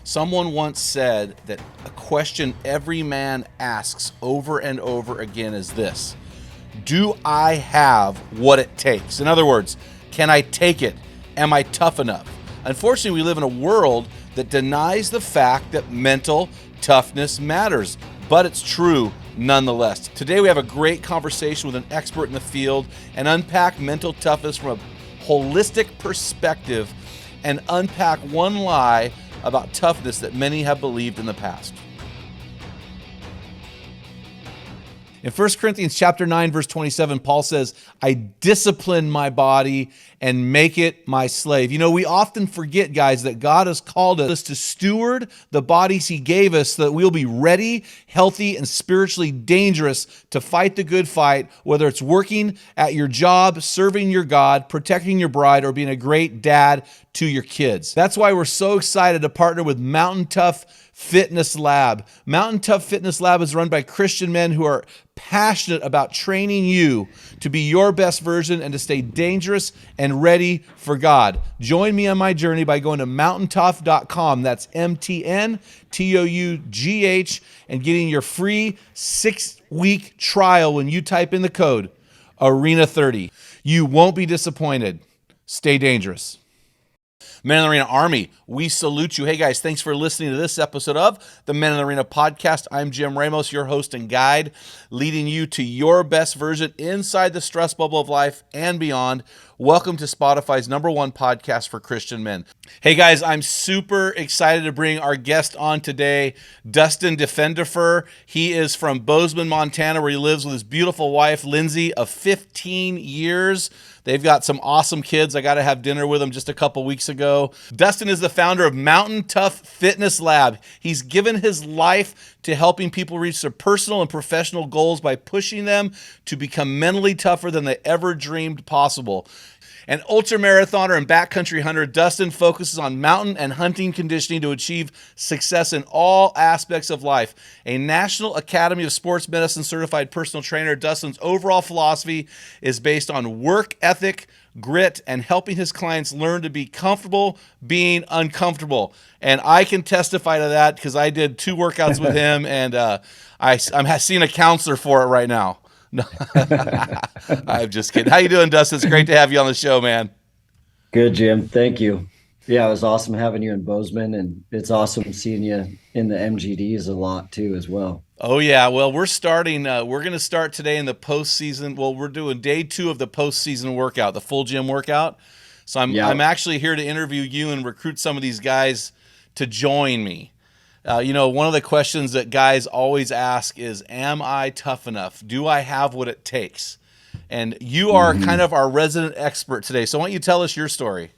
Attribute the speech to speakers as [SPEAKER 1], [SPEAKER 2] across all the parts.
[SPEAKER 1] Someone once said that a question every man asks over and over again is this: do I have what it takes? In other words, can I take it? Am I tough enough? Unfortunately, we live in a world that denies the fact that mental toughness matters, but it's true nonetheless. Today, we have a great conversation with an expert in the field and unpack mental toughness from a holistic perspective and unpack one lie about toughness that many have believed in the past. In 1 Corinthians chapter 9, verse 27, Paul says, I discipline my body and make it my slave. You know, we often forget, guys, that God has called us to steward the bodies he gave us so that we'll be ready, healthy, and spiritually dangerous to fight the good fight, whether it's working at your job, serving your God, protecting your bride, or being a great dad to your kids. That's why we're so excited to partner with Mountain Tuff Fitness Lab. Mountain Tuff Fitness Lab is run by Christian men who are passionate about training you to be your best version and to stay dangerous and ready for God. Join me on my journey by going to MTNTOUGH.com. That's MTNTOUGH, and getting your free 6-week trial when you type in the code ARENA30. You won't be disappointed. Stay dangerous. Men in the Arena Army, we salute you. Hey guys, thanks for listening to this episode of the Men in the Arena podcast. I'm Jim Ramos, your host and guide, leading you to your best version inside the stress bubble of life and beyond. Welcome to Spotify's #1 podcast for Christian men. Hey guys, I'm super excited to bring our guest on today, Dustin Diefenderfer. He is from Bozeman, Montana, where he lives with his beautiful wife, Lindsay, of 15 years. They've got some awesome kids. I got to have dinner with them just a couple weeks ago. Dustin is the founder of Mountain Tuff Fitness Lab. He's given his life to helping people reach their personal and professional goals by pushing them to become mentally tougher than they ever dreamed possible. An ultramarathoner and backcountry hunter, Dustin focuses on mountain and hunting conditioning to achieve success in all aspects of life. A National Academy of Sports Medicine certified personal trainer, Dustin's overall philosophy is based on work ethic, grit, and helping his clients learn to be comfortable being uncomfortable. And I can testify to that because I did 2 workouts with him, and I'm seeing a counselor for it right now. No, I'm just kidding. How you doing, Dustin? It's great to have you on the show, man.
[SPEAKER 2] Good, Jim. Thank you. Yeah, it was awesome having you in Bozeman, and it's awesome seeing you in the MGDs a lot too, as well.
[SPEAKER 1] Oh yeah, well we're starting. We're going to start today in the postseason. Well, we're doing day 2 of the postseason workout, the full gym workout. So I'm actually here to interview you and recruit some of these guys to join me. One of the questions that guys always ask is, am I tough enough? Do I have what it takes? And you are kind of our resident expert today. So why don't you tell us your story?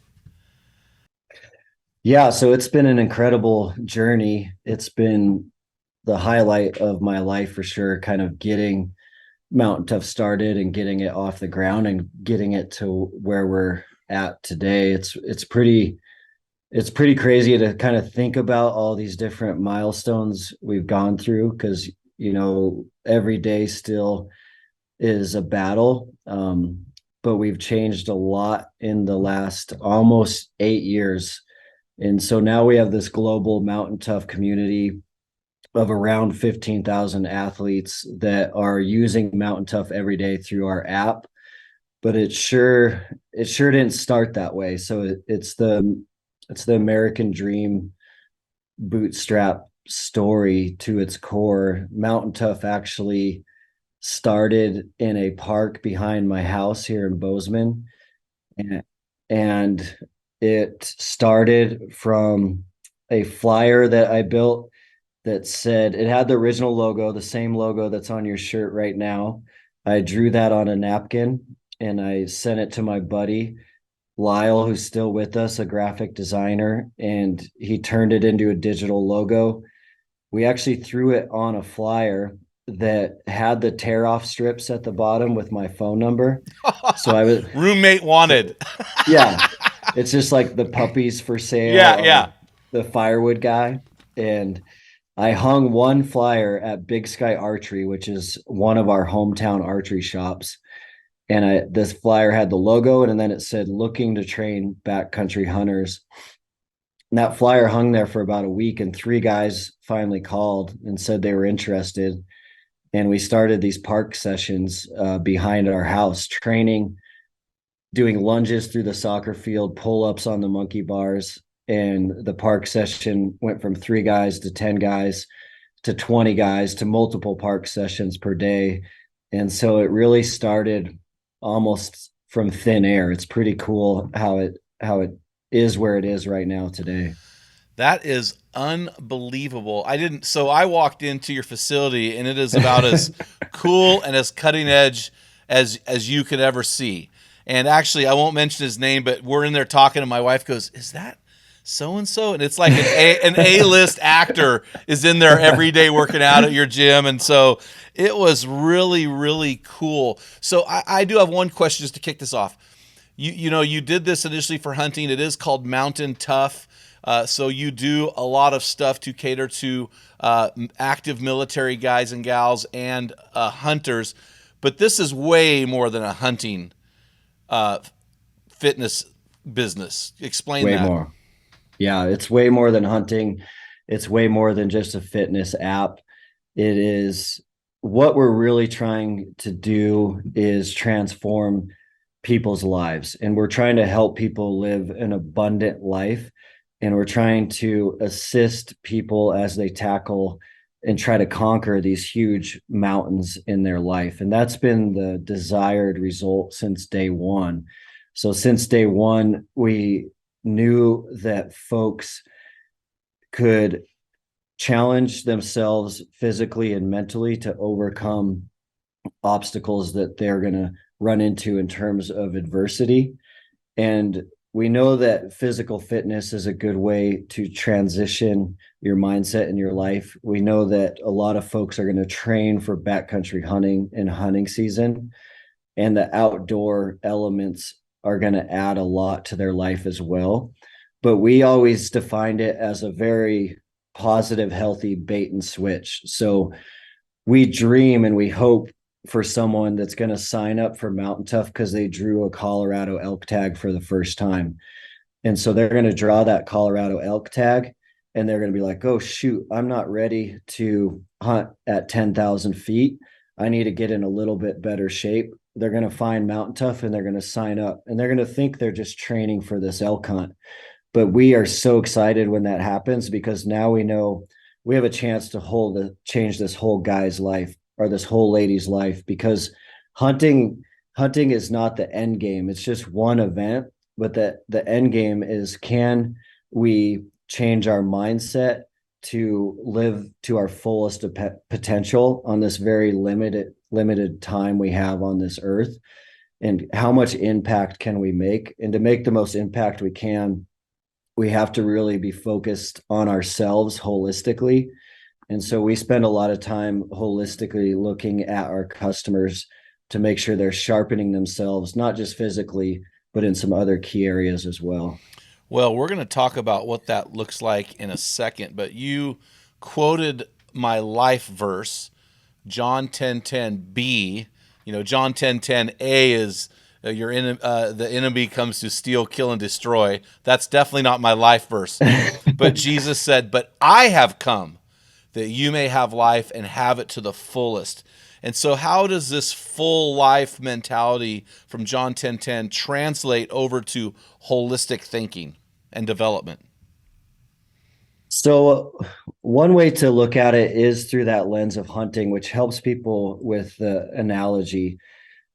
[SPEAKER 2] Yeah, so it's been an incredible journey. It's been the highlight of my life for sure, kind of getting Mountain Tuff started and getting it off the ground and getting it to where we're at today. It's pretty crazy to kind of think about all these different milestones we've gone through, because every day still is a battle, but we've changed a lot in the last almost 8 years. And so now we have this global Mountain Tuff community of around 15,000 athletes that are using Mountain Tuff every day through our app. But it sure didn't start that way. So it's the American dream bootstrap story to its core. Mountain Tuff actually started in a park behind my house here in Bozeman. And it started from a flyer that I built that said, it had the original logo, the same logo that's on your shirt right now. I drew that on a napkin and I sent it to my buddy Lyle, who's still with us, a graphic designer, and he turned it into a digital logo. We actually threw it on a flyer that had the tear off strips at the bottom with my phone number. So I was
[SPEAKER 1] roommate wanted.
[SPEAKER 2] Yeah. It's just like the puppies for sale.
[SPEAKER 1] Yeah.
[SPEAKER 2] The firewood guy. And I hung one flyer at Big Sky Archery, which is one of our hometown archery shops. And this flyer had the logo, and then it said, looking to train backcountry hunters. And that flyer hung there for about a week, and three guys finally called and said they were interested. And we started these park sessions behind our house, training, doing lunges through the soccer field, pull-ups on the monkey bars. And the park session went from three guys to 10 guys to 20 guys to multiple park sessions per day. And so it really started almost from thin air. It's pretty cool how it is where it is right now today.
[SPEAKER 1] That is unbelievable. So I walked into your facility and it is about as cool and as cutting edge as you could ever see. And actually, I won't mention his name, but we're in there talking, and my wife goes, "Is that so and so?" And it's like an A-list actor is in there every day working out at your gym, and so it was really really cool. So I do have one question just to kick this off. You did this initially for hunting. It is called Mountain Tuff. So you do a lot of stuff to cater to active military guys and gals and hunters, but this is way more than a hunting uh, fitness business. Explain
[SPEAKER 2] Way
[SPEAKER 1] that.
[SPEAKER 2] more. Yeah, it's way more than hunting. It's way more than just a fitness app. It is what we're really trying to do is transform people's lives. And we're trying to help people live an abundant life. And we're trying to assist people as they tackle and try to conquer these huge mountains in their life. And that's been the desired result since day one. So since day one, we knew that folks could challenge themselves physically and mentally to overcome obstacles that they're going to run into in terms of adversity. And we know that physical fitness is a good way to transition your mindset in your life. We know that a lot of folks are going to train for backcountry hunting in hunting season, and the outdoor elements are going to add a lot to their life as well. But we always defined it as a very positive, healthy bait and switch. So we dream and we hope for someone that's going to sign up for Mountain Tuff because they drew a Colorado elk tag for the first time. And so they're going to draw that Colorado elk tag, and they're going to be like, oh, shoot, I'm not ready to hunt at 10,000 feet. I need to get in a little bit better shape. They're going to find Mountain Tuff and they're going to sign up, and they're going to think they're just training for this elk hunt. But we are so excited when that happens, because now we know we have a chance to change this whole guy's life or this whole lady's life, because hunting is not the end game. It's just one event, but the end game is, can we change our mindset to live to our fullest potential on this very limited time we have on this earth, and how much impact can we make? And to make the most impact we can, we have to really be focused on ourselves holistically. And so we spend a lot of time holistically looking at our customers to make sure they're sharpening themselves, not just physically, but in some other key areas as well.
[SPEAKER 1] Well, we're going to talk about what that looks like in a second, but you quoted my life verse, John 10:10b. John 10:10a is the enemy comes to steal, kill, and destroy. That's definitely not my life verse. But Jesus said, "But I have come that you may have life and have it to the fullest." And so how does this full life mentality from John 10:10 translate over to holistic thinking and development?
[SPEAKER 2] So one way to look at it is through that lens of hunting, which helps people with the analogy,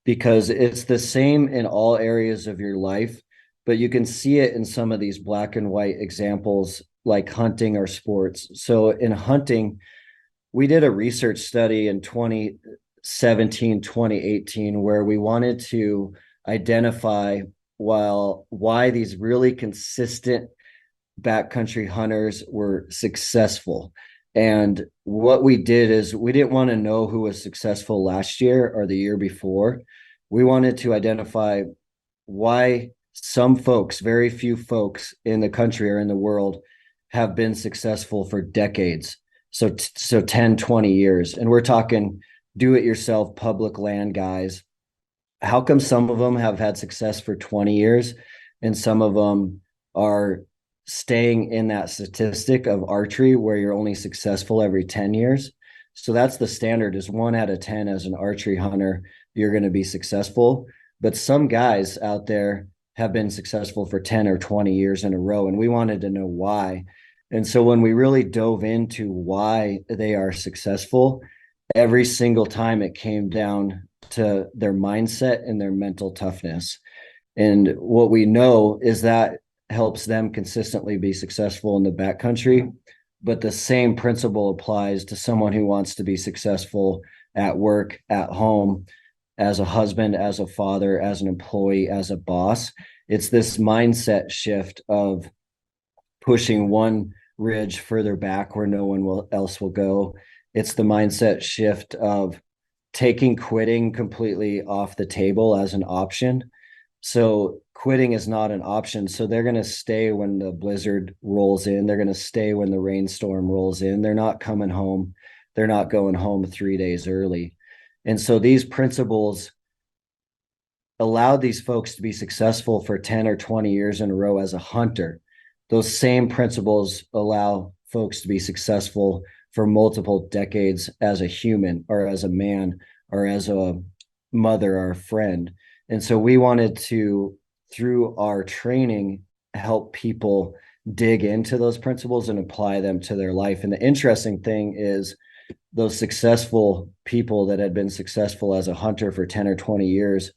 [SPEAKER 2] because it's the same in all areas of your life, but you can see it in some of these black and white examples like hunting or sports. So in hunting, we did a research study in 2017, 2018, where we wanted to identify why these really consistent backcountry hunters were successful. And what we did is, we didn't want to know who was successful last year or the year before. We wanted to identify why some folks, very few folks in the country or in the world, have been successful for decades. So 10, 20 years. And we're talking do it yourself public land guys. How come some of them have had success for 20 years and some of them are staying in that statistic of archery where you're only successful every 10 years. So that's the standard, is 1 out of 10 as an archery hunter, you're going to be successful. But some guys out there have been successful for 10 or 20 years in a row, and we wanted to know why. And so when we really dove into why they are successful, every single time it came down to their mindset and their mental toughness. And what we know is that helps them consistently be successful in the backcountry. But the same principle applies to someone who wants to be successful at work, at home, as a husband, as a father, as an employee, as a boss. It's this mindset shift of pushing one ridge further back where no one else will go. It's the mindset shift of taking quitting completely off the table as an option. So quitting is not an option. So they're going to stay when the blizzard rolls in. They're going to stay when the rainstorm rolls in. They're not coming home. They're not going home 3 days early. And so these principles allowed these folks to be successful for 10 or 20 years in a row as a hunter. Those same principles allow folks to be successful for multiple decades as a human, or as a man, or as a mother or a friend. And so we wanted to, through our training, help people dig into those principles and apply them to their life. And the interesting thing is, those successful people that had been successful as a hunter for 10 or 20 years,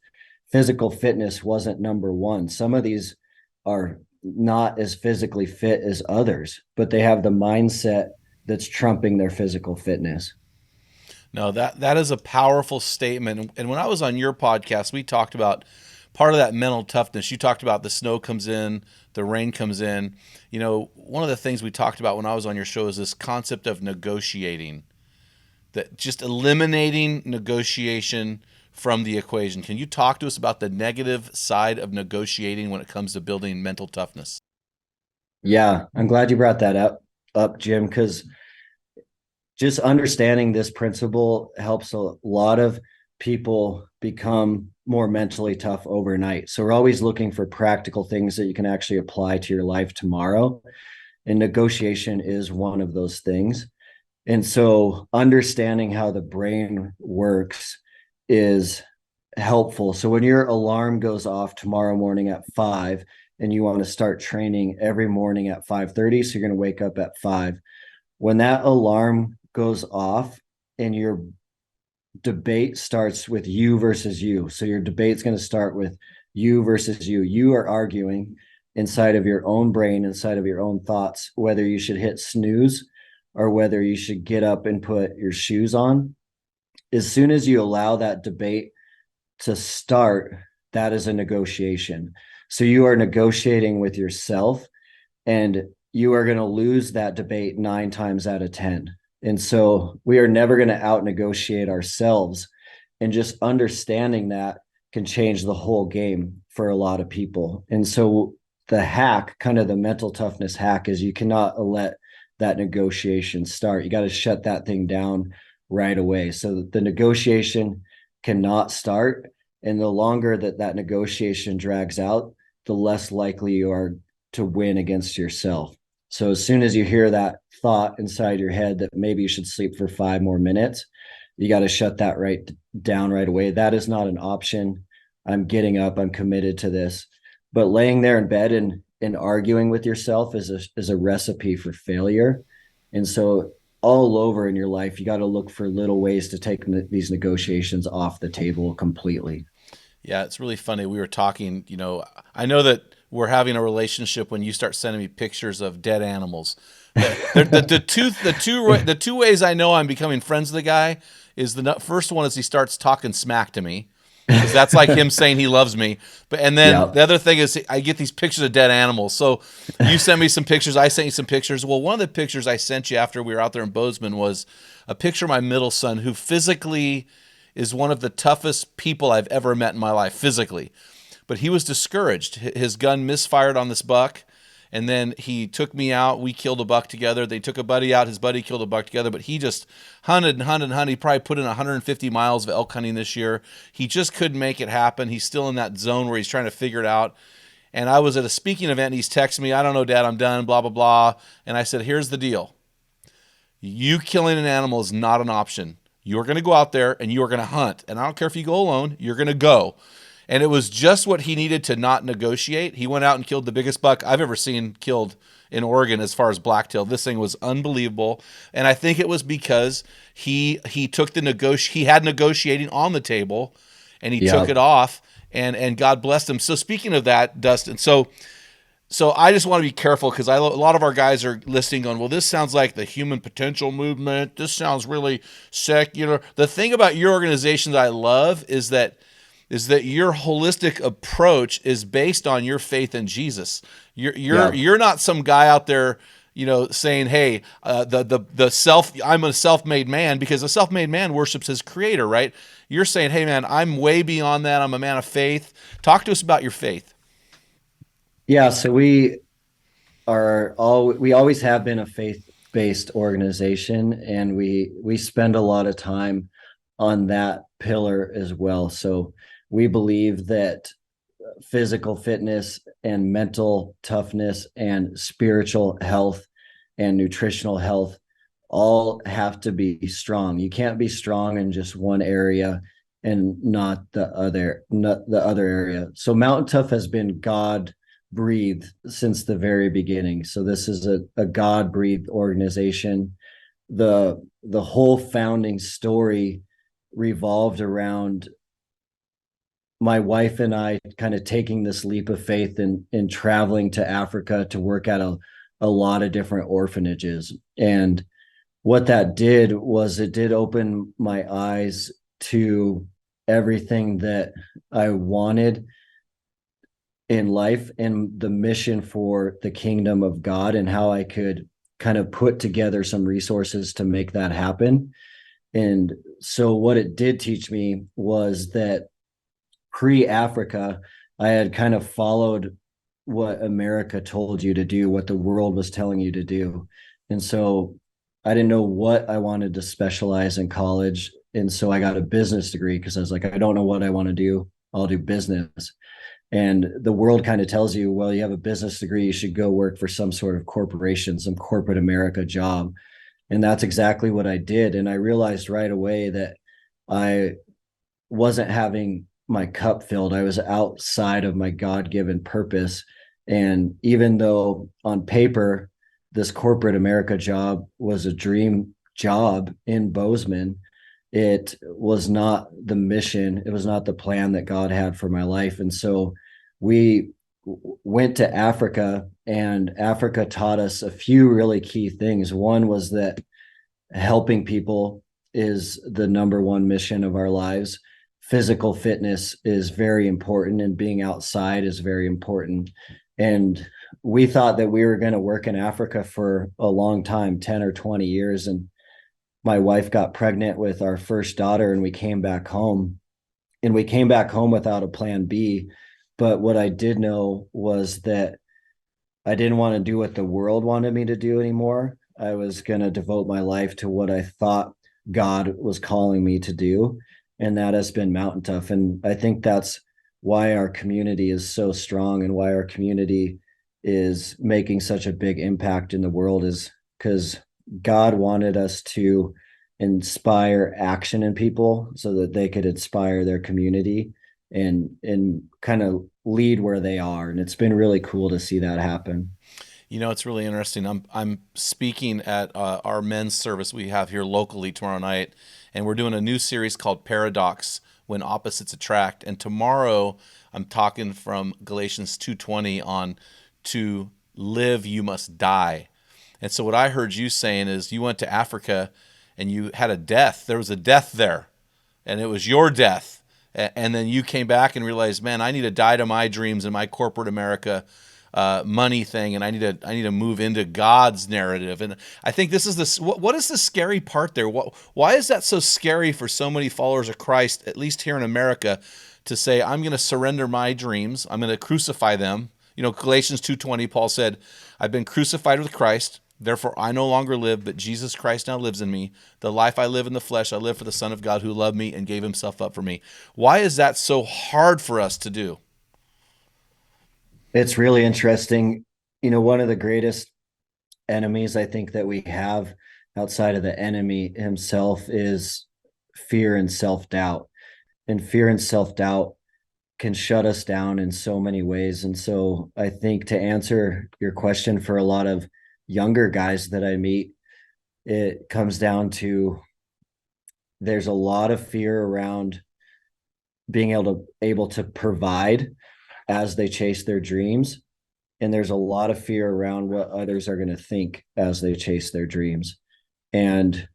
[SPEAKER 2] physical fitness wasn't number one. Some of these are not as physically fit as others, but they have the mindset that's trumping their physical fitness.
[SPEAKER 1] No, that is a powerful statement. And when I was on your podcast, we talked about part of that mental toughness. You talked about the snow comes in, the rain comes in. You know, one of the things we talked about when I was on your show is this concept of negotiating, that just eliminating negotiation from the equation. Can you talk to us about the negative side of negotiating when it comes to building mental toughness?
[SPEAKER 2] Yeah, I'm glad you brought that up, Jim, because just understanding this principle helps a lot of people become more mentally tough overnight. So we're always looking for practical things that you can actually apply to your life tomorrow. And negotiation is one of those things. And so understanding how the brain works is helpful. So when your alarm goes off tomorrow morning at 5 and you want to start training every morning at 5:30, so you're going to wake up at 5. When that alarm goes off and your debate starts with you versus you. So your debate's going to start with you versus you. You are arguing inside of your own brain, inside of your own thoughts, whether you should hit snooze or whether you should get up and put your shoes on. As soon as you allow that debate to start, that is a negotiation. So you are negotiating with yourself, and you are going to lose that debate 9 times out of 10. And so we are never going to out negotiate ourselves. And just understanding that can change the whole game for a lot of people. And so the hack, kind of the mental toughness hack, is you cannot let that negotiation start. You got to shut that thing down right away. So the negotiation cannot start. And the longer that negotiation drags out, the less likely you are to win against yourself. So as soon as you hear that thought inside your head that maybe you should sleep for 5 more minutes, you got to shut that right down right away. That is not an option. I'm getting up. I'm committed to this. But laying there in bed and arguing with yourself is a recipe for failure. And so all over in your life, you got to look for little ways to take these negotiations off the table completely.
[SPEAKER 1] Yeah, it's really funny. We were talking, I know that we're having a relationship when you start sending me pictures of dead animals. The two ways I know I'm becoming friends with the guy is, the first one is he starts talking smack to me, because that's like him saying he loves me. And then
[SPEAKER 2] Yeah.
[SPEAKER 1] the other thing is, I get these pictures of dead animals. So you sent me some pictures. I sent you some pictures. Well, one of the pictures I sent you after we were out there in Bozeman was a picture of my middle son, who physically is one of the toughest people I've ever met in my life, physically. But he was discouraged. His gun misfired on this buck, and then he took me out. We killed a buck together. They took a buddy out. His buddy killed a buck together. But he just hunted and hunted and hunted. He probably put in 150 miles of elk hunting this year. He just couldn't make it happen. He's still in that zone where he's trying to figure it out. And I was at a speaking event, and he's texting me, I don't know, Dad, I'm done, blah, blah, blah. And I said, here's the deal. You killing an animal is not an option. You're going to go out there and you're going to hunt. And I don't care if you go alone, you're going to go. And it was just what he needed to not negotiate. He went out and killed the biggest buck I've ever seen killed in Oregon as far as blacktail. This thing was unbelievable. And I think it was because he took he had negotiating on the table and he took it off, and God blessed him. So speaking of that, Dustin, so I just want to be careful because a lot of our guys are listening going, well, this sounds like the human potential movement. This sounds really secular. The thing about your organization that I love is that your holistic approach is based on your faith in Jesus. You're not some guy out there, saying, hey, I'm a self-made man, because a self-made man worships his creator, right? You're saying, hey man, I'm way beyond that. I'm a man of faith. Talk to us about your faith.
[SPEAKER 2] Yeah, so we always have been a faith-based organization, and we spend a lot of time on that pillar as well. So we believe that physical fitness and mental toughness and spiritual health and nutritional health all have to be strong. You can't be strong in just one area and not the other area. So Mountain Tuff has been God breathed since the very beginning. So this is a God breathed organization. The whole founding story revolved around my wife and I kind of taking this leap of faith in traveling to Africa to work at a lot of different orphanages. And what that did was it did open my eyes to everything that I wanted in life and the mission for the kingdom of God, and how I could kind of put together some resources to make that happen. And so what it did teach me was that pre-Africa, I had kind of followed what America told you to do, what the world was telling you to do. And so I didn't know what I wanted to specialize in college. And so I got a business degree because I was like, I don't know what I want to do. I'll do business. And the world kind of tells you, well, you have a business degree, you should go work for some sort of corporation, some corporate America job. And that's exactly what I did. And I realized right away that I wasn't having my cup filled. I was outside of my God-given purpose. And even though on paper, this corporate America job was a dream job in Bozeman, it was not the mission. It was not the plan that God had for my life. And so we went to Africa, and Africa taught us a few really key things. One was that helping people is the number one mission of our lives. Physical fitness is very important, and being outside is very important. And we thought that we were going to work in Africa for a long time, 10 or 20 years. And my wife got pregnant with our first daughter, and we came back home. And we came back home without a plan B. But what I did know was that I didn't want to do what the world wanted me to do anymore. I was going to devote my life to what I thought God was calling me to do. And that has been Mountain Tuff. And I think that's why our community is so strong, and why our community is making such a big impact in the world, is because God wanted us to inspire action in people so that they could inspire their community and kind of lead where they are. And it's been really cool to see that happen.
[SPEAKER 1] It's really interesting. I'm speaking at our men's service we have here locally tomorrow night, and we're doing a new series called Paradox: When Opposites Attract. And tomorrow I'm talking from Galatians 2:20 on to live you must die. And so what I heard you saying is you went to Africa and you had a death. There was a death there, and it was your death. And then you came back and realized, man, I need to die to my dreams and my corporate America money thing, and I need to move into God's narrative. And I think this is this. What is the scary part there? Why is that so scary for so many followers of Christ, at least here in America, to say, I'm going to surrender my dreams, I'm going to crucify them? Galatians 2:20, Paul said, I've been crucified with Christ. Therefore, I no longer live, but Jesus Christ now lives in me. The life I live in the flesh, I live for the Son of God who loved me and gave himself up for me. Why is that so hard for us to do?
[SPEAKER 2] Yeah, It's really interesting. One of the greatest enemies I think that we have outside of the enemy himself is fear and self-doubt. And fear and self-doubt can shut us down in so many ways. And so I think, to answer your question, for a lot of younger guys that I meet, it comes down to there's a lot of fear around being able to provide as they chase their dreams, and there's a lot of fear around what others are going to think as they chase their dreams. And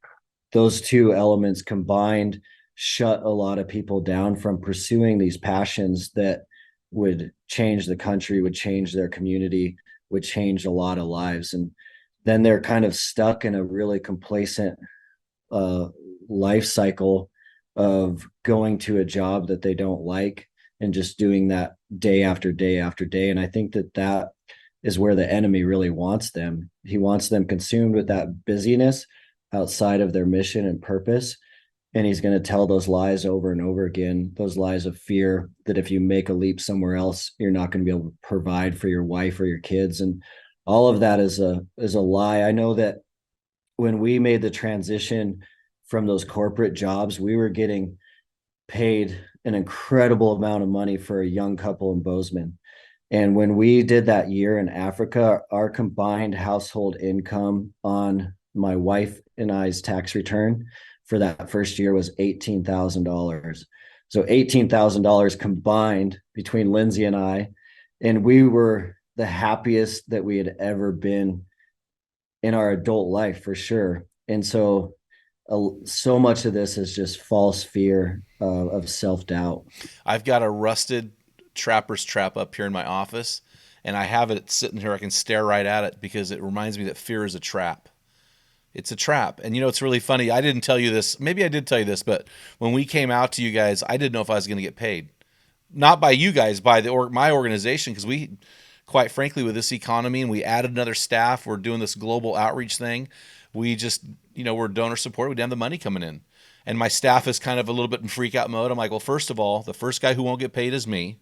[SPEAKER 2] those two elements combined shut a lot of people down from pursuing these passions that would change the country, would change their community, would change a lot of lives. And then they're kind of stuck in a really complacent uh, life cycle of going to a job that they don't like and just doing that day after day after day. And I think that that is where the enemy really wants them. He wants them consumed with that busyness outside of their mission and purpose. And he's going to tell those lies over and over again, those lies of fear that if you make a leap somewhere else, you're not going to be able to provide for your wife or your kids. And all of that is a lie. I know that when we made the transition from those corporate jobs, we were getting paid an incredible amount of money for a young couple in Bozeman. And when we did that year in Africa, our combined household income on my wife and I's tax return for that first year was $18,000. So $18,000 combined between Lindsay and I. And we were the happiest that we had ever been in our adult life, for sure. And so much of this is just false fear of self-doubt.
[SPEAKER 1] I've got a rusted trapper's trap up here in my office, and I have it sitting here. I can stare right at it because it reminds me that fear is a trap. It's a trap. And it's really funny. I didn't tell you this. Maybe I did tell you this, but when we came out to you guys, I didn't know if I was going to get paid. Not by you guys, by my organization, because we, quite frankly, with this economy, and we added another staff, we're doing this global outreach thing. We just, we're donor support. We didn't have the money coming in. And my staff is kind of a little bit in freak out mode. I'm like, well, first of all, the first guy who won't get paid is me.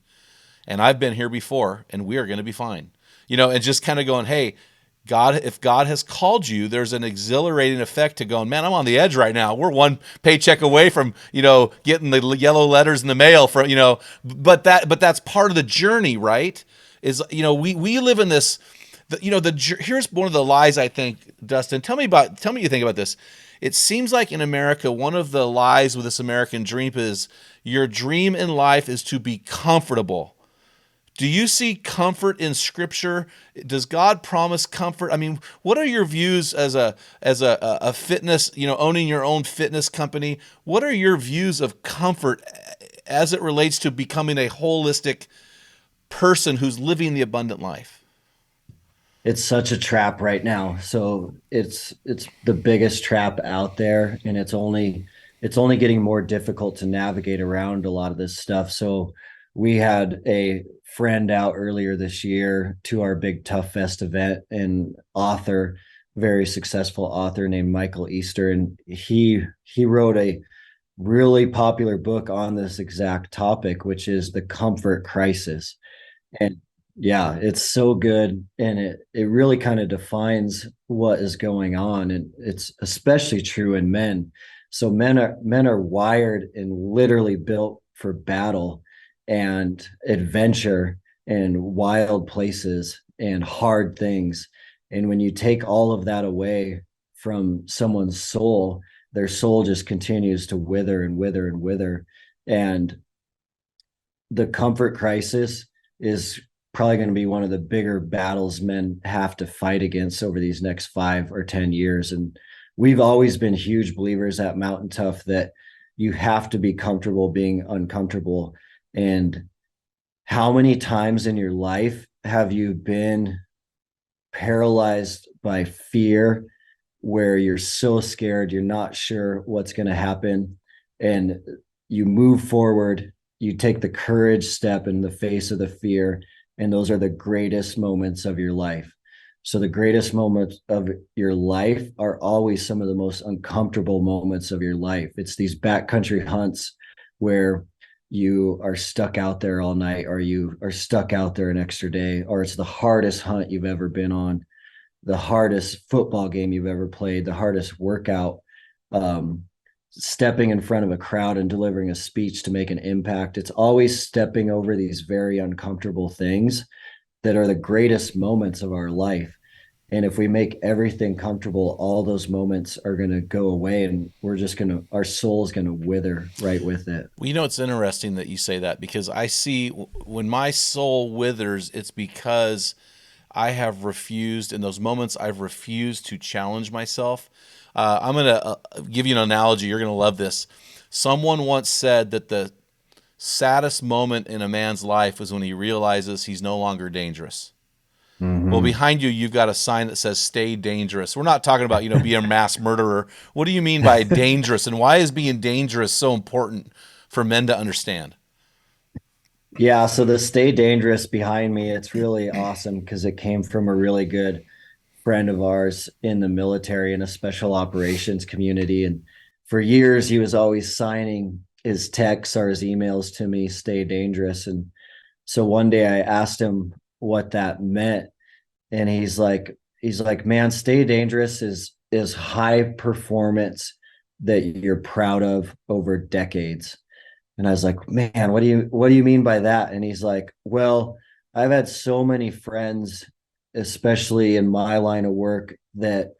[SPEAKER 1] And I've been here before, and we are going to be fine. And just kind of going, hey, God, if God has called you, there's an exhilarating effect to going, man, I'm on the edge right now. We're one paycheck away from, getting the yellow letters in the mail for, but that's part of the journey, right? Is, we live in this, here's one of the lies, I think, Dustin, tell me what you think about this. It seems like in America, one of the lies with this American dream is your dream in life is to be comfortable. Do you see comfort in Scripture? Does God promise comfort? I mean, what are your views as a fitness, owning your own fitness company? What are your views of comfort as it relates to becoming a holistic person who's living the abundant life?
[SPEAKER 2] It's such a trap right now. So it's the biggest trap out there, and it's only getting more difficult to navigate around a lot of this stuff. So we had a friend out earlier this year to our big Tough Fest event, an author, very successful author named Michael Easter, and he wrote a really popular book on this exact topic, which is the comfort crisis. And yeah, it's so good. And it really kind of defines what is going on. And it's especially true in men. So men are wired and literally built for battle and adventure and wild places and hard things. And when you take all of that away from someone's soul, their soul just continues to wither and wither and wither. And the comfort crisis is probably going to be one of the bigger battles men have to fight against over these next 5 or 10 years. And we've always been huge believers at Mountain Tuff that you have to be comfortable being uncomfortable. And how many times in your life have you been paralyzed by fear, where you're so scared, you're not sure what's going to happen, and you move forward, you take the courage step in the face of the fear, and those are the greatest moments of your life. So the greatest moments of your life are always some of the most uncomfortable moments of your life. It's these backcountry hunts where you are stuck out there all night, or you are stuck out there an extra day, or it's the hardest hunt you've ever been on, the hardest football game you've ever played, the hardest workout, um, stepping in front of a crowd and delivering a speech to make an impact. It's always stepping over these very uncomfortable things that are the greatest moments of our life. And if we make everything comfortable, all those moments are going to go away, and our soul's going to wither right with it.
[SPEAKER 1] Well, it's interesting that you say that, because I see when my soul withers, it's because I have refused, in those moments, I've refused to challenge myself. I'm going to give you an analogy. You're going to love this. Someone once said that the saddest moment in a man's life is when he realizes he's no longer dangerous. Well,
[SPEAKER 2] Mm-hmm.
[SPEAKER 1] behind you, you've got a sign that says "Stay dangerous." We're not talking about, be a mass murderer. What do you mean by dangerous, and why is being dangerous so important for men to understand?
[SPEAKER 2] Yeah, so the Stay Dangerous behind me, it's really awesome because it came from a really good friend of ours in the military in a special operations community. And for years, he was always signing his texts or his emails to me, Stay Dangerous. And so one day I asked him what that meant. And he's like, man, Stay Dangerous is high performance that you're proud of over decades. And I was like, man, what do you mean by that? And he's like, well, I've had so many friends, especially in my line of work, that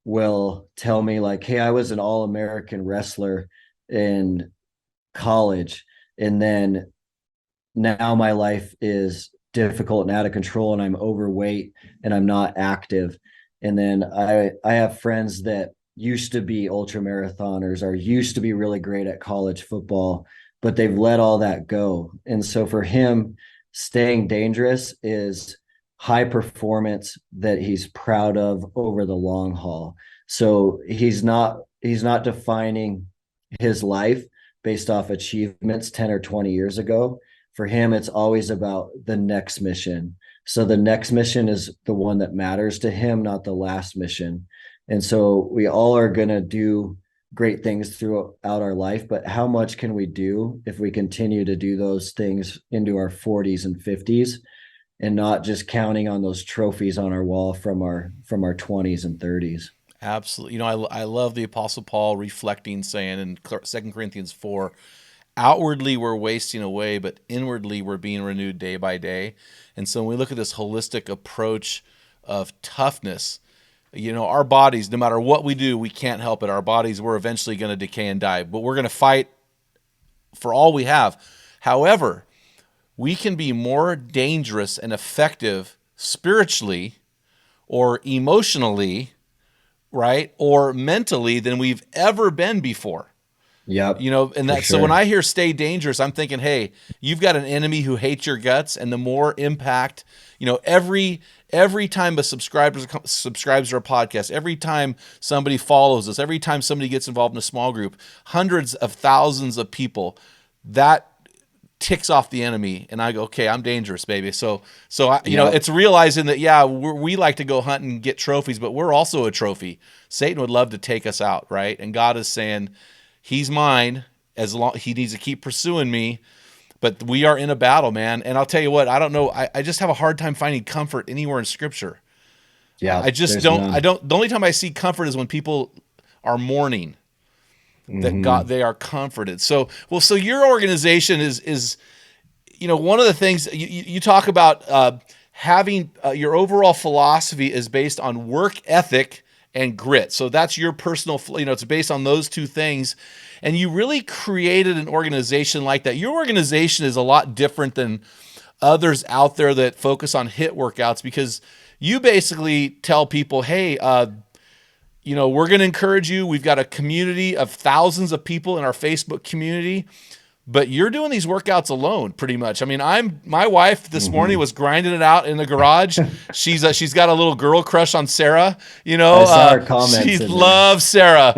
[SPEAKER 2] will tell me like, hey, I was an all-American wrestler in college, and then now my life is difficult and out of control, and I'm overweight and I'm not active. And then I have friends that used to be ultra marathoners or used to be really great at college football, but they've let all that go. And so for him, staying dangerous is high performance that he's proud of over the long haul. So he's not defining his life based off achievements 10 or 20 years ago. For him, it's always about the next mission. So the next mission is the one that matters to him, not the last mission. And so we all are going to do great things throughout our life, but how much can we do if we continue to do those things into our 40s and 50s, and not just counting on those trophies on our wall from our 20s and 30s?
[SPEAKER 1] Absolutely. I love the Apostle Paul reflecting, saying in 2 Corinthians 4, outwardly we're wasting away, but inwardly we're being renewed day by day. And so when we look at this holistic approach of toughness, our bodies, no matter what we do, we can't help it. Our bodies, we're eventually going to decay and die, but we're going to fight for all we have. However, we can be more dangerous and effective spiritually or emotionally, right, or mentally than we've ever been before.
[SPEAKER 2] Yep,
[SPEAKER 1] And
[SPEAKER 2] for
[SPEAKER 1] that, so when I
[SPEAKER 2] sure.
[SPEAKER 1] hear "stay dangerous," I'm thinking, hey, you've got an enemy who hates your guts, and the more impact, every time a subscribes to our podcast, every time somebody follows us, every time somebody gets involved in a small group, hundreds of thousands of people, that ticks off the enemy, and I go, okay, I'm dangerous, baby.
[SPEAKER 2] Yep.
[SPEAKER 1] It's realizing that, yeah, we like to go hunt and get trophies, but we're also a trophy. Satan would love to take us out, right? And God is saying, he's mine, as long he needs to keep pursuing me. But we are in a battle, man. And I'll tell you what, I don't know. I just have a hard time finding comfort anywhere in Scripture.
[SPEAKER 2] Yeah,
[SPEAKER 1] I just
[SPEAKER 2] there's
[SPEAKER 1] don't. I
[SPEAKER 2] none.
[SPEAKER 1] don't. The only time I see comfort is when people are mourning that God,
[SPEAKER 2] Mm-hmm.
[SPEAKER 1] they are comforted. So your organization is one of the things you talk about, having your overall philosophy is based on work ethic and grit. So that's your personal, it's based on those two things. And you really created an organization like that. Your organization is a lot different than others out there that focus on HIIT workouts, because you basically tell people, hey, we're going to encourage you. We've got a community of thousands of people in our Facebook community, but you're doing these workouts alone pretty much. I mean, my wife this morning
[SPEAKER 2] Mm-hmm.
[SPEAKER 1] was grinding it out in the garage. She's got a little girl crush on Sarah.
[SPEAKER 2] I saw her
[SPEAKER 1] She
[SPEAKER 2] comments in there.
[SPEAKER 1] loves Sarah,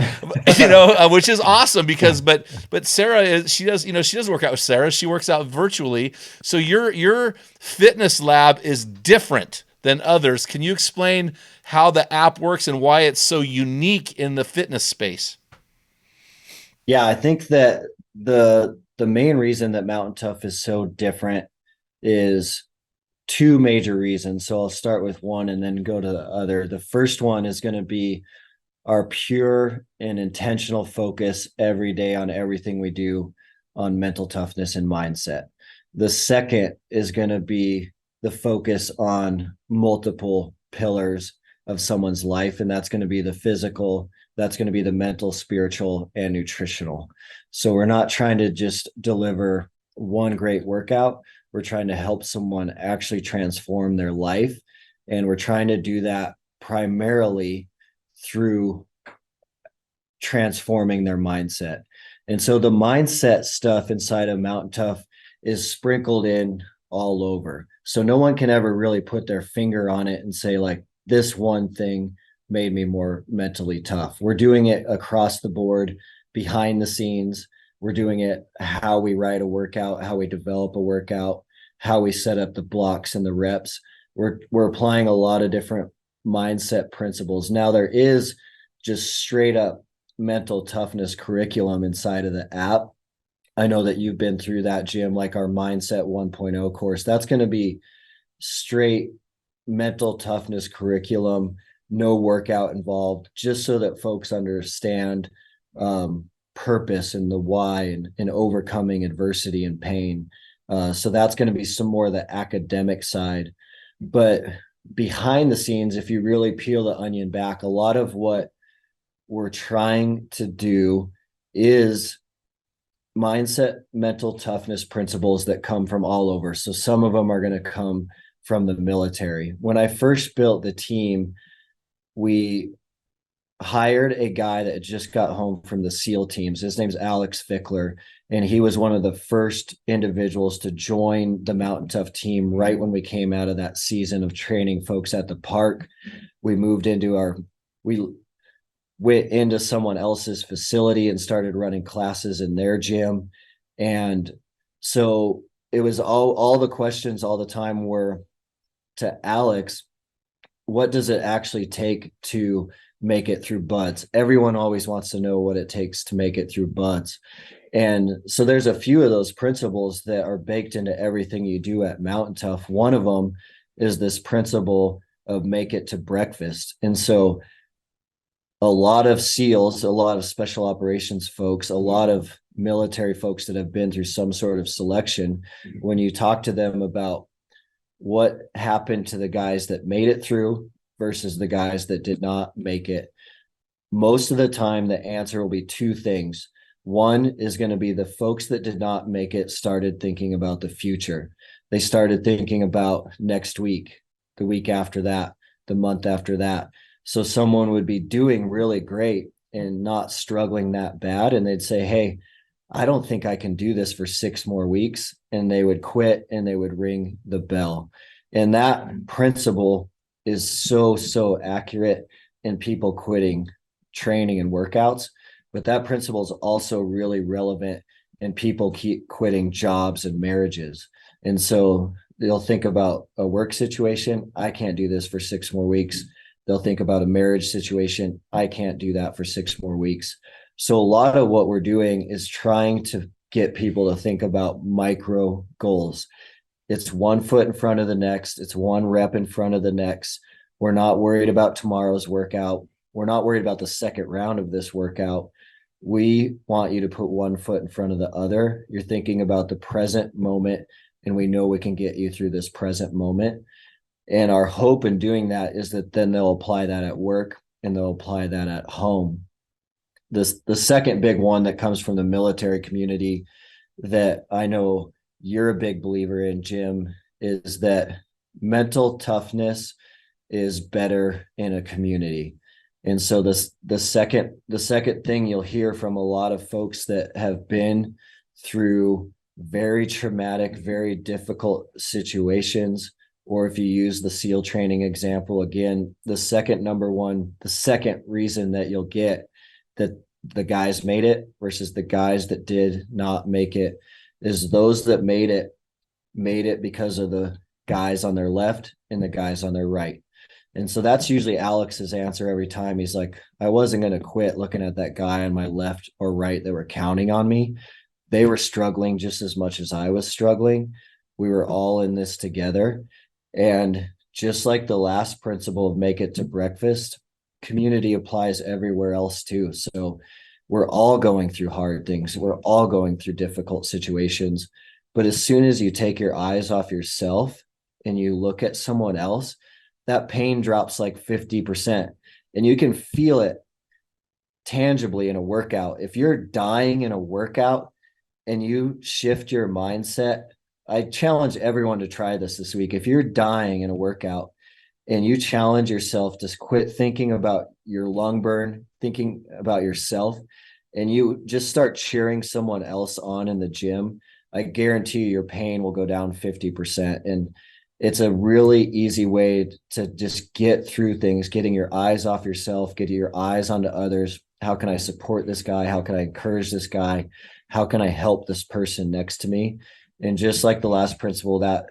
[SPEAKER 1] which is awesome, because but Sarah she doesn't work out with Sarah. She works out virtually. So your fitness lab is different than others. Can you explain how the app works and why it's so unique in the fitness space?
[SPEAKER 2] Yeah, I think that the main reason that Mountain Tough is so different is two major reasons. So I'll start with one and then go to the other. The first one is going to be our pure and intentional focus every day on everything we do on mental toughness and mindset. The second is going to be the focus on multiple pillars of someone's life, and that's going to be the physical, that's going to be the mental, spiritual, and nutritional. So we're not trying to just deliver one great workout. We're trying to help someone actually transform their life, and we're trying to do that primarily through transforming their mindset. And so the mindset stuff inside of Mountain Tough is sprinkled in all over. So no one can ever really put their finger on it and say, like, this one thing made me more mentally tough. We're doing it across the board, behind the scenes. We're doing it how we write a workout, how we develop a workout, how we set up the blocks and the reps. We're applying a lot of different mindset principles. Now there is just straight up mental toughness curriculum inside of the app. I know that you've been through that, Jim, like our Mindset 1.0 course. That's going to be straight mental toughness curriculum, no workout involved, just so that folks understand purpose and the why and overcoming adversity and pain. So that's going to be some more of the academic side. But behind the scenes, if you really peel the onion back, a lot of what we're trying to do is mindset, mental toughness principles that come from all over. So some of them are going to come from the military. When I first built the team, we hired a guy that had just got home from the SEAL teams. His name's Alex Fickler, and he was one of the first individuals to join the Mountain Tough team right when we came out of that season of training folks at the park. We went into someone else's facility and started running classes in their gym. And so it was all the questions all the time were to Alex, what does it actually take to make it through BUD/S? Everyone always wants to know what it takes to make it through BUD/S. And so there's a few of those principles that are baked into everything you do at Mountain Tough. One of them is this principle of make it to breakfast. And so a lot of SEALs, a lot of special operations folks, a lot of military folks that have been through some sort of selection, when you talk to them about what happened to the guys that made it through versus the guys that did not make it, most of the time the answer will be two things. One is going to be the folks that did not make it started thinking about the future. They started thinking about next week, the week after that, the month after that. So someone would be doing really great and not struggling that bad, and they'd say, hey, I don't think I can do this for 6 more weeks. And they would quit and they would ring the bell. And that principle is so accurate in people quitting training and workouts. But that principle is also really relevant in people keep quitting jobs and marriages. And so they'll think about a work situation. I can't do this for 6 more weeks. They'll think about a marriage situation. I can't do that for 6 more weeks. So a lot of what we're doing is trying to get people to think about micro goals. It's 1 foot in front of the next. It's 1 rep in front of the next. We're not worried about tomorrow's workout. We're not worried about the second round of this workout. We want you to put 1 foot in front of the other. You're thinking about the present moment, and we know we can get you through this present moment. And our hope in doing that is that then they'll apply that at work and they'll apply that at home. The second big one that comes from the military community that I know you're a big believer in, Jim, is that mental toughness is better in a community. And so the second thing you'll hear from a lot of folks that have been through very traumatic, very difficult situations, or if you use the SEAL training example again, the second reason that you'll get that the guys made it versus the guys that did not make it is those that made it because of the guys on their left and the guys on their right. And so that's usually Alex's answer every time. He's like, I wasn't going to quit looking at that guy on my left or right that were counting on me. they were struggling just as much as I was struggling. We were all in this together. And just like the last principle of make it to breakfast, community applies everywhere else too. So we're all going through hard things. We're all going through difficult situations. But as soon as you take your eyes off yourself and you look at someone else, that pain drops like 50%. And you can feel it tangibly in a workout. If you're dying in a workout and you shift your mindset, I challenge everyone to try this week. If you're dying in a workout and you challenge yourself to quit thinking about your lung burn, thinking about yourself, and you just start cheering someone else on in the gym, I guarantee you your pain will go down 50%. And it's a really easy way to just get through things, getting your eyes off yourself, getting your eyes onto others. How can I support this guy? How can I encourage this guy? How can I help this person next to me? And just like the last principle, that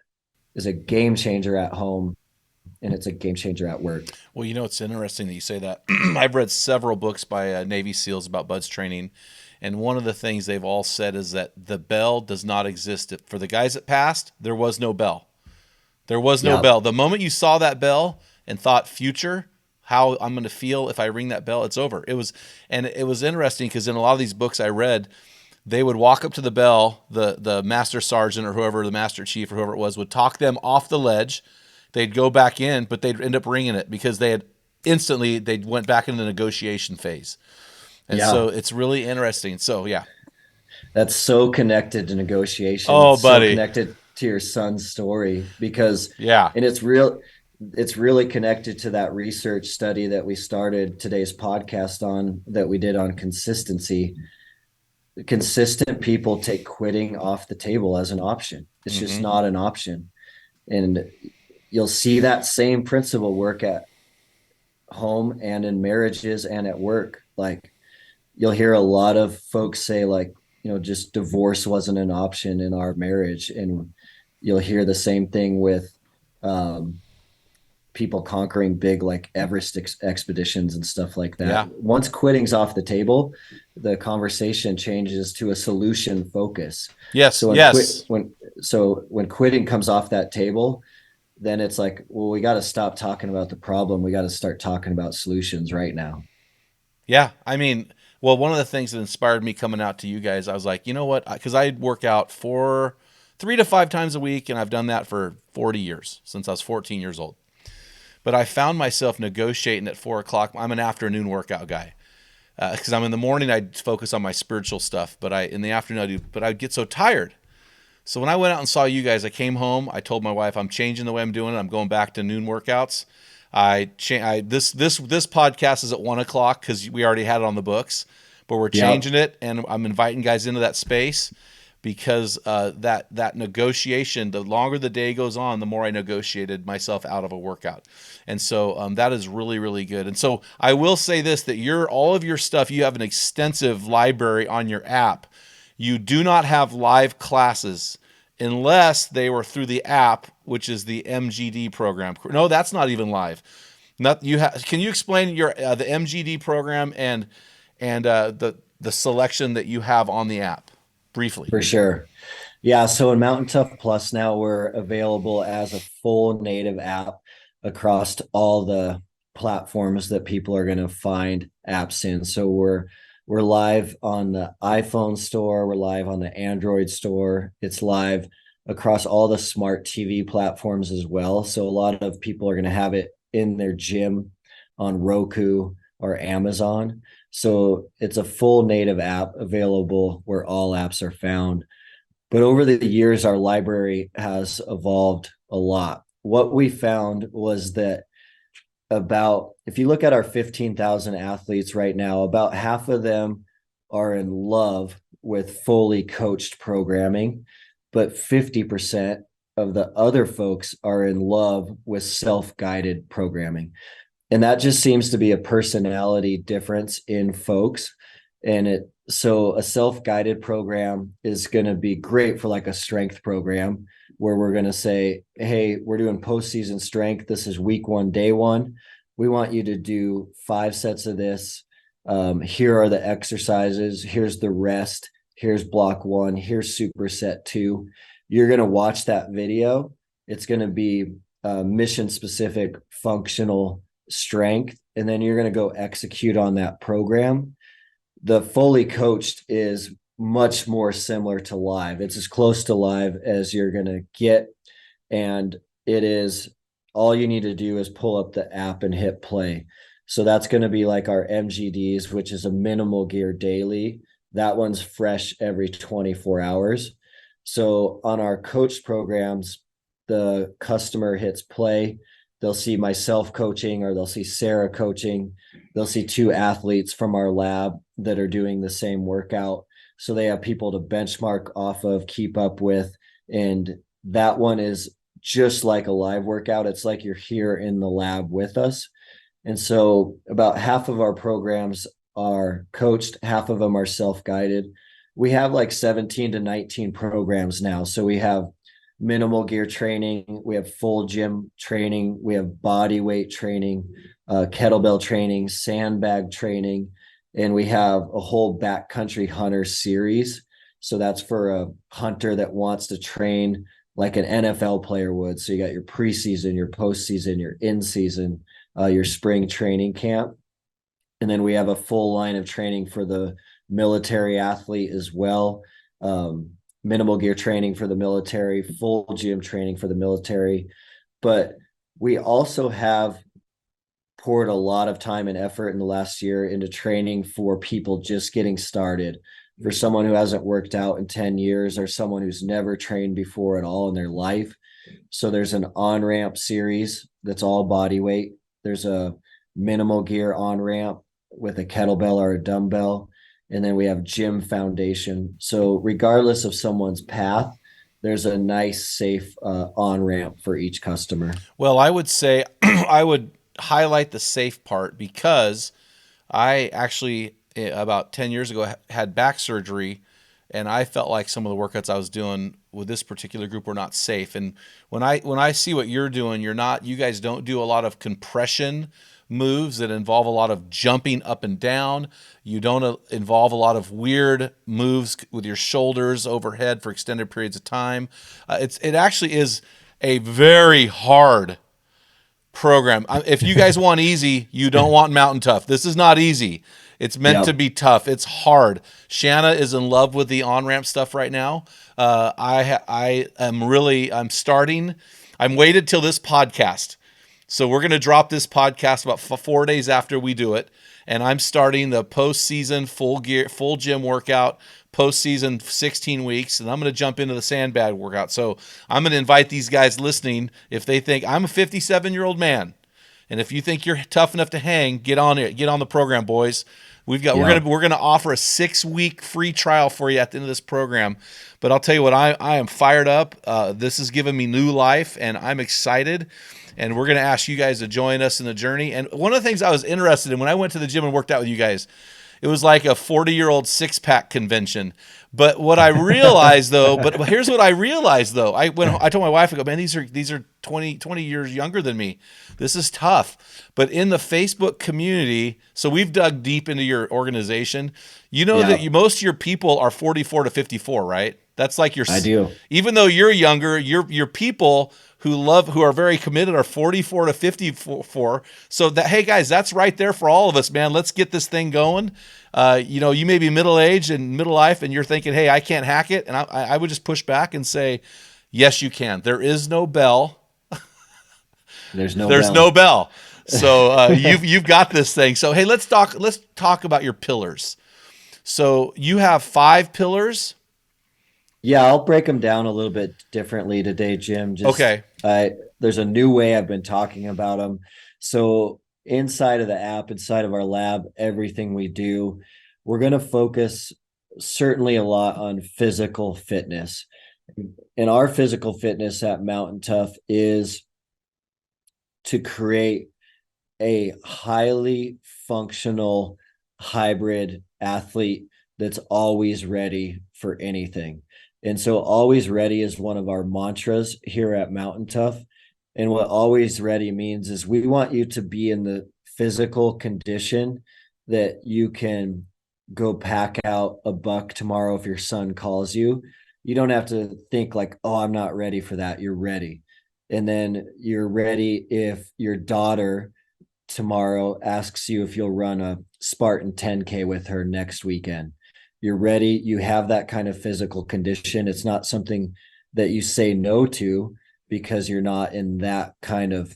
[SPEAKER 2] is a game changer at home and it's a game changer at work.
[SPEAKER 1] Well, it's interesting that you say that. I've read several books by Navy SEALs about buds training, and one of the things they've all said is that the bell does not exist. For the guys that passed, there was no bell. There was no
[SPEAKER 2] Yeah.
[SPEAKER 1] bell. The moment you saw that bell and thought future, how I'm going to feel if I ring that bell, it's over. And it was interesting because in a lot of these books I read, they would walk up to the bell, the master sergeant or whoever, the master chief or whoever it was, would talk them off the ledge. They'd go back in, but they'd end up ringing it because they went back into the negotiation phase. And
[SPEAKER 2] Yeah.
[SPEAKER 1] so it's really interesting. So yeah.
[SPEAKER 2] That's so connected to negotiation.
[SPEAKER 1] Oh,
[SPEAKER 2] It's so
[SPEAKER 1] buddy.
[SPEAKER 2] connected to your son's story because,
[SPEAKER 1] Yeah.
[SPEAKER 2] and it's really connected to that research study that we started today's podcast on, that we did on consistency. Consistent people take quitting off the table as an option. It's just
[SPEAKER 1] Mm-hmm.
[SPEAKER 2] not an option. And you'll see that same principle work at home and in marriages and at work. Like you'll hear a lot of folks say like, just divorce wasn't an option in our marriage. And you'll hear the same thing with um, people conquering big like Everest expeditions and stuff like that.
[SPEAKER 1] Yeah.
[SPEAKER 2] Once quitting's off the table, the conversation changes to a solution focus.
[SPEAKER 1] Yes.
[SPEAKER 2] So
[SPEAKER 1] Yes.
[SPEAKER 2] when quitting comes off that table, then it's like, well, we got to stop talking about the problem. We got to start talking about solutions right now.
[SPEAKER 1] Yeah. I mean, well, one of the things that inspired me coming out to you guys, I was like, you know what? Because I work out 3 to 5 times a week, and I've done that for 40 years since I was 14 years old. But I found myself negotiating at 4 o'clock. I'm an afternoon workout guy because I'm in the morning. I focus on my spiritual stuff, but in the afternoon I do. But I'd get so tired. So when I went out and saw you guys, I came home. I told my wife I'm changing the way I'm doing it. I'm going back to noon workouts. This podcast is at 1 o'clock because we already had it on the books, but we're
[SPEAKER 2] Yep.
[SPEAKER 1] changing it, and I'm inviting guys into that space because that negotiation. The longer the day goes on, the more I negotiated myself out of a workout, and so that is really really good. And so I will say this: that all of your stuff, you have an extensive library on your app. You do not have live classes unless they were through the app, which is the MGD program. No, that's not even live. Not you. Can you explain the MGD program and the selection that you have on the app briefly?
[SPEAKER 2] For sure. Yeah, so in Mountain Tough Plus now we're available as a full native app across all the platforms that people are going to find apps in. So we're live on the iPhone store, we're live on the Android store. It's live across all the smart TV platforms as well. So a lot of people are going to have it in their gym on Roku or Amazon. So it's a full native app available where all apps are found. But over the years, our library has evolved a lot. What we found was that if you look at our 15,000 athletes right now, about half of them are in love with fully coached programming, but 50% of the other folks are in love with self-guided programming. And that just seems to be a personality difference in folks. So a self-guided program is going to be great for like a strength program where we're going to say, hey, we're doing postseason strength. This is week 1, day 1. We want you to do 5 sets of this. Here are the exercises. Here's the rest. here's block 1, here's superset 2. You're going to watch that video. It's going to be mission specific functional strength, and then you're going to go execute on that program. The fully coached is much more similar to live. It's as close to live as you're going to get. And it is, all you need to do is pull up the app and hit play. So that's going to be like our MGDs, which is a minimal gear daily. That one's fresh every 24 hours. So on our coach programs, the customer hits play. They'll see myself coaching, or they'll see Sarah coaching. They'll see 2 athletes from our lab that are doing the same workout. So they have people to benchmark off of, keep up with. And that one is just like a live workout. It's like you're here in the lab with us. And so about half of our programs are coached, half of them are self-guided. We have like 17 to 19 programs now. So we have minimal gear training, we have full gym training, we have body weight training, kettlebell training, sandbag training, and we have a whole backcountry hunter series. So that's for a hunter that wants to train like an NFL player would. So you got your preseason, your postseason, your in-season, your spring training camp. And then we have a full line of training for the military athlete as well. Minimal gear training for the military, full gym training for the military. But we also have poured a lot of time and effort in the last year into training for people just getting started, for someone who hasn't worked out in 10 years or someone who's never trained before at all in their life. So there's an on-ramp series that's all body weight. There's a minimal gear on-ramp with a kettlebell or a dumbbell. And then we have gym foundation. So regardless of someone's path, there's a nice, safe on-ramp for each customer.
[SPEAKER 1] Well, I would say I would highlight the safe part, because I actually, about 10 years ago, had back surgery, and I felt like some of the workouts I was doing with this particular group were not safe. And when I see what you're doing, you guys don't do a lot of compression moves that involve a lot of jumping up and down. You don't involve a lot of weird moves with your shoulders overhead for extended periods of time. It actually is a very hard program. If you guys want easy, you don't want Mountain Tuff. This is not easy. It's meant to be tough. It's hard. Shanna is in love with the on-ramp stuff right now. I'm starting. I'm waited till this podcast. So we're going to drop this podcast about 4 days after we do it. And I'm starting the postseason full gym workout, postseason 16 weeks. And I'm going to jump into the sandbag workout. So I'm going to invite these guys listening. If they think I'm a 57-year-old man, and if you think you're tough enough to hang, get on it. Get on the program, boys. We're gonna offer a 6-week free trial for you at the end of this program. But I'll tell you what, I am fired up. This has given me new life, and I'm excited. And we're gonna ask you guys to join us in the journey. And one of the things I was interested in when I went to the gym and worked out with you guys, it was like a 40-year-old six-pack convention. But what I realized though, here's what I realized though. I told my wife, I go, man, these are 20 years younger than me. This is tough. But in the Facebook community, so we've dug deep into your organization. You know that most of your people are 44 to 54, right? That's like your.
[SPEAKER 2] I do.
[SPEAKER 1] Even though you're younger, your people who are very committed are 44 to 54. So that, hey guys, that's right there for all of us, man. Let's get this thing going. You may be middle-aged and middle life, and you're thinking, hey, I can't hack it. And I would just push back and say, yes, you can. There is no bell.
[SPEAKER 2] There's no
[SPEAKER 1] bell. So you've got this thing. So hey, let's talk about your pillars. So you have 5 pillars.
[SPEAKER 2] Yeah, I'll break them down a little bit differently today, Jim.
[SPEAKER 1] Okay.
[SPEAKER 2] There's a new way I've been talking about them. So inside of the app, inside of our lab, everything we do, we're going to focus certainly a lot on physical fitness. And our physical fitness at Mountain Tuff is to create a highly functional hybrid athlete that's always ready for anything. And so always ready is one of our mantras here at Mountain Tuff. And what always ready means is we want you to be in the physical condition that you can go pack out a buck tomorrow if your son calls you, you don't have to think like, oh, I'm not ready for that. You're ready. And then you're ready if your daughter tomorrow asks you if you'll run a Spartan 10K with her next weekend. You're ready. You have that kind of physical condition. It's not something that you say no to because you're not in that kind of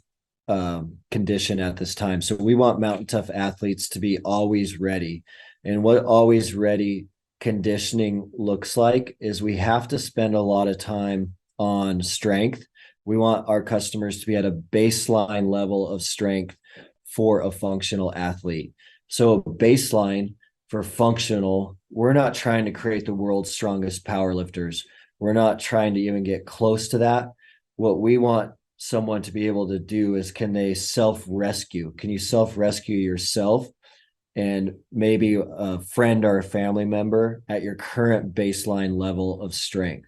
[SPEAKER 2] condition at this time. So we want Mountain Tough athletes to be always ready. And what always ready conditioning looks like is we have to spend a lot of time on strength. We want our customers to be at a baseline level of strength for a functional athlete. So baseline for functional, we're not trying to create the world's strongest powerlifters. We're not trying to even get close to that. What we want someone to be able to do is, can they self-rescue? Can you self-rescue yourself and maybe a friend or a family member at your current baseline level of strength?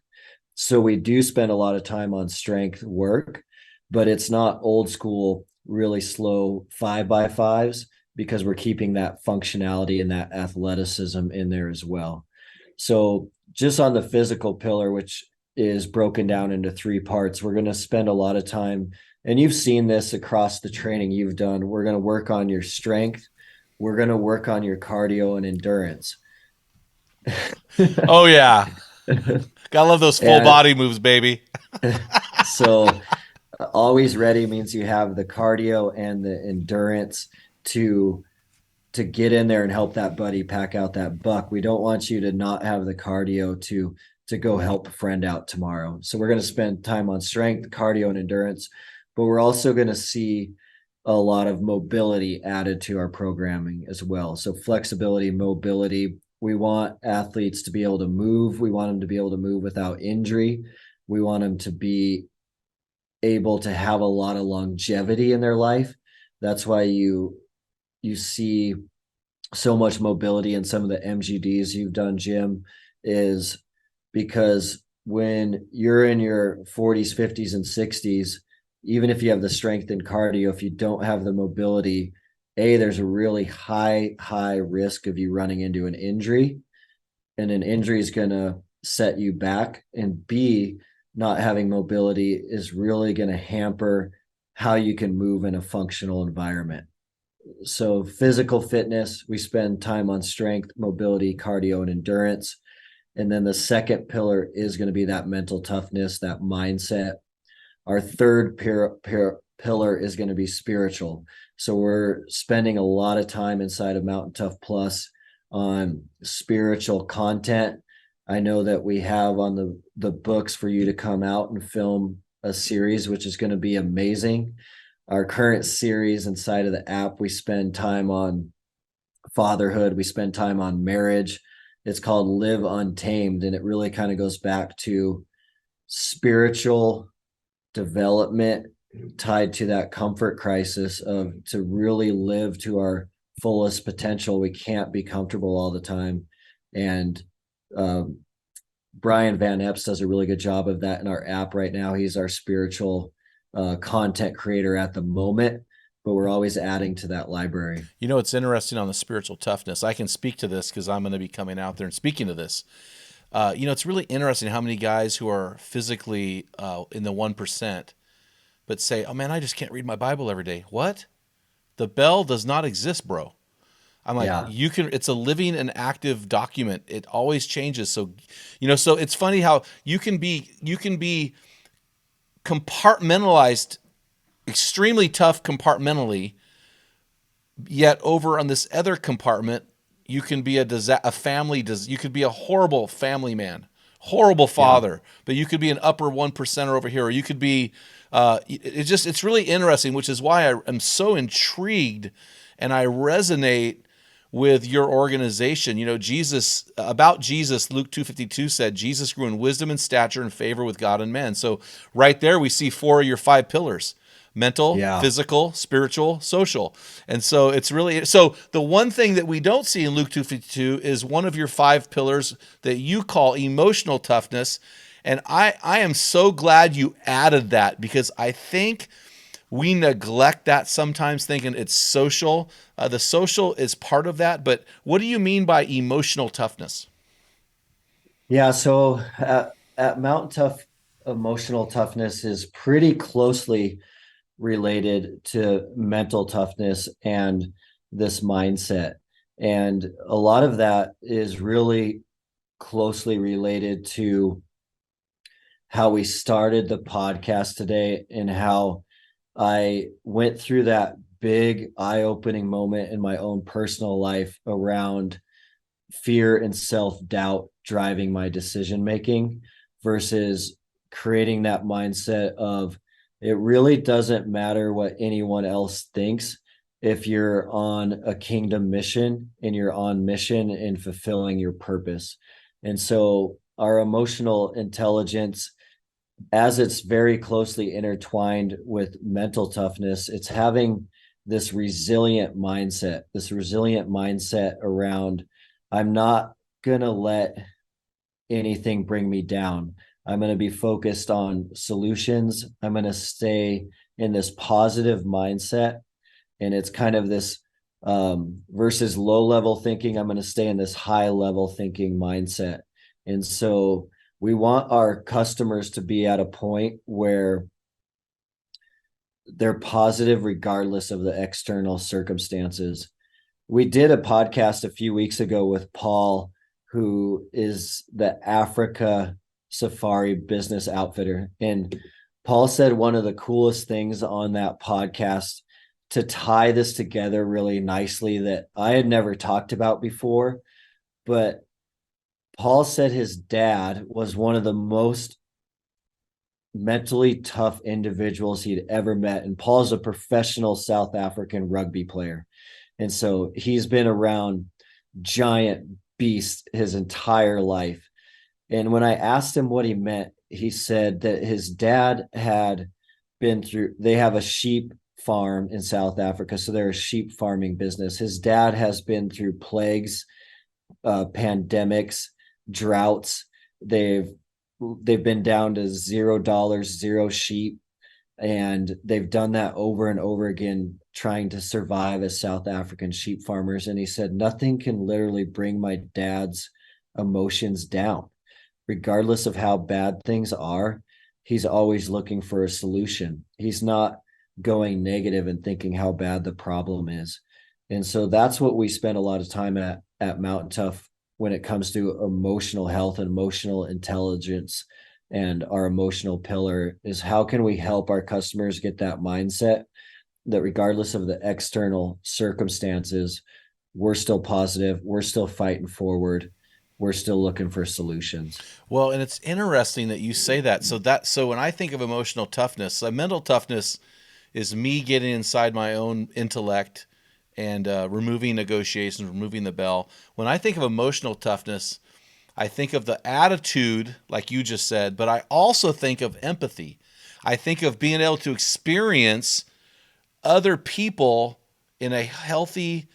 [SPEAKER 2] So we do spend a lot of time on strength work, but it's not old school, really slow 5x5s because we're keeping that functionality and that athleticism in there as well. So just on the physical pillar, which is broken down into three parts, we're going to spend a lot of time, and you've seen this across the training you've done. We're going to work on your strength. We're going to work on your cardio and endurance.
[SPEAKER 1] Oh yeah. Gotta love those full
[SPEAKER 2] And
[SPEAKER 1] body moves, baby.
[SPEAKER 2] so always ready means you have the cardio and the endurance to get in there and help that buddy pack out that buck. We don't want you to not have the cardio to go help a friend out tomorrow. So we're going to spend time on strength, cardio, and endurance, but we're also going to see a lot of mobility added to our programming as well. So flexibility, mobility. We want athletes to be able to move. We want them to be able to move without injury. We want them to be able to have a lot of longevity in their life. That's why you see so much mobility in some of the MGDs you've done, Jim, is because when you're in your 40s, 50s, and 60s, even if you have the strength and cardio, if you don't have the mobility, there's a really high risk of you running into an injury, and an injury is going to set you back. And B, not having mobility is really going to hamper how you can move in a functional environment. So physical fitness, we spend time on strength, mobility, cardio, and endurance. And then the second pillar is going to be that mental toughness, that mindset. Our third pillar is going to be spiritual. So we're spending a lot of time inside of Mountain Tough Plus on spiritual content. I know that we have on the books for you to come out and film a series, which is going to be amazing. Our current series inside of the app, we spend time on fatherhood. We spend time on marriage. It's called Live Untamed. And it really kind of goes back to spiritual development tied to that comfort crisis of to really live to our fullest potential. We can't be comfortable all the time. And Brian Van Epps does a really good job of that in our app right now. He's our spiritual content creator at the moment, but we're always adding to that library.
[SPEAKER 1] You know, it's interesting on the spiritual toughness. I can speak to this because I'm going to be coming out there and speaking to this. It's really interesting how many guys who are physically in the 1%, but say, oh man, I just can't read my Bible every day. What? The bell does not exist, bro. I'm like,
[SPEAKER 2] Yeah.
[SPEAKER 1] it's a living and active document. It always changes. So, so it's funny how you can be compartmentalized, extremely tough compartmentally, yet over on this other compartment, you can be you could be a horrible family man, horrible father, but you could be an upper 1%er over here, or you could be, it's really interesting, which is why I am so intrigued and I resonate with your organization. Jesus, Luke 2:52 said, Jesus grew in wisdom and stature and favor with God and men. So right there, we see 4 of your 5 pillars: mental, physical, spiritual, social. And so it's really, so the one thing that we don't see in Luke 2:52 is one of your 5 pillars that you call emotional toughness. And I am so glad you added that, because I think we neglect that sometimes, thinking it's social. The social is part of that, but what do you mean by emotional toughness?
[SPEAKER 2] Yeah, so at Mountain Tough, emotional toughness is pretty closely related to mental toughness and this mindset. And a lot of that is really closely related to how we started the podcast today and how I went through that big eye-opening moment in my own personal life around fear and self-doubt driving my decision making versus creating that mindset of it really doesn't matter what anyone else thinks if you're on a kingdom mission and you're on mission and fulfilling your purpose. And so our emotional intelligence, as it's very closely intertwined with mental toughness, it's having this resilient mindset around I'm not going to let anything bring me down. I'm going to be focused on solutions. I'm going to stay in this positive mindset. And it's kind of this versus low level thinking. I'm going to stay in this high level thinking mindset. And so we want our customers to be at a point where they're positive regardless of the external circumstances. We did a podcast a few weeks ago with Paul, who is the Africa Safari business outfitter. And Paul said one of the coolest things on that podcast to tie this together really nicely that I had never talked about before. But Paul said his dad was one of the most mentally tough individuals he'd ever met. And Paul's a professional South African rugby player. And so he's been around giant beasts his entire life. And when I asked him what he meant, he said that his dad had been through, they have a sheep farm in South Africa. So they're a sheep farming business. His dad has been through plagues, pandemics, droughts. They've been down to $0, zero sheep. And they've done that over and over again, trying to survive as South African sheep farmers. And he said, nothing can literally bring my dad's emotions down. Regardless of how bad things are, he's always looking for a solution. He's not going negative and thinking how bad the problem is. And so that's what we spend a lot of time at Mountain Tough when it comes to emotional health and emotional intelligence. And our emotional pillar is how can we help our customers get that mindset that regardless of the external circumstances, we're still positive, we're still fighting forward, we're still looking for solutions.
[SPEAKER 1] Well, and it's interesting that you say that. So when I think of emotional toughness, mental toughness is me getting inside my own intellect and removing negotiations, removing the bell. When I think of emotional toughness, I think of the attitude, like you just said, but I also think of empathy. I think of being able to experience other people in a healthy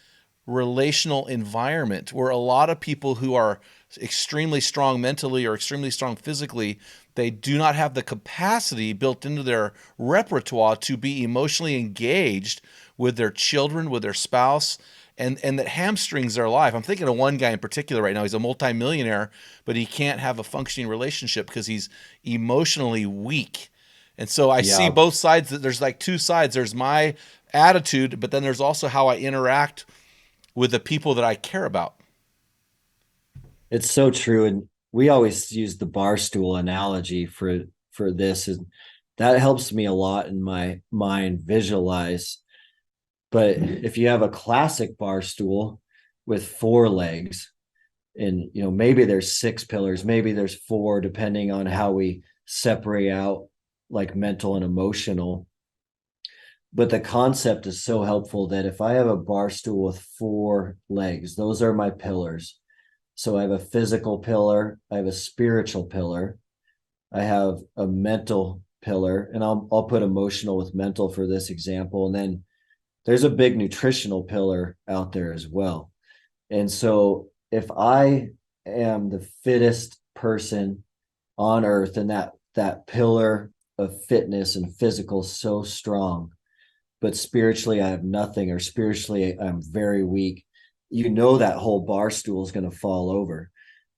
[SPEAKER 1] relational environment where a lot of people who are extremely strong mentally or extremely strong physically, they do not have the capacity built into their repertoire to be emotionally engaged with their children, with their spouse, and that hamstrings their life. I'm thinking of one guy in particular right now. He's a multimillionaire, but he can't have a functioning relationship because he's emotionally weak. And so I see
[SPEAKER 2] Yeah,
[SPEAKER 1] both sides. There's like two sides. There's my attitude, but then there's also how I interact with the people that I care about.
[SPEAKER 2] it's so true. And we always use the bar stool analogy for this. And that helps me a lot in my mind visualize. But if you have a classic bar stool with four legs, and maybe there's six pillars, maybe there's four, depending on how we separate out like mental and emotional. But the concept is so helpful that if I have a bar stool with four legs, those are my pillars. So I have a physical pillar, I have a spiritual pillar, I have a mental pillar, and I'll put emotional with mental for this example. And then there's a big nutritional pillar out there as well. And so if I am the fittest person on earth and that pillar of fitness and physical so strong, but spiritually I have nothing, or spiritually I'm very weak, you know that whole bar stool is going to fall over.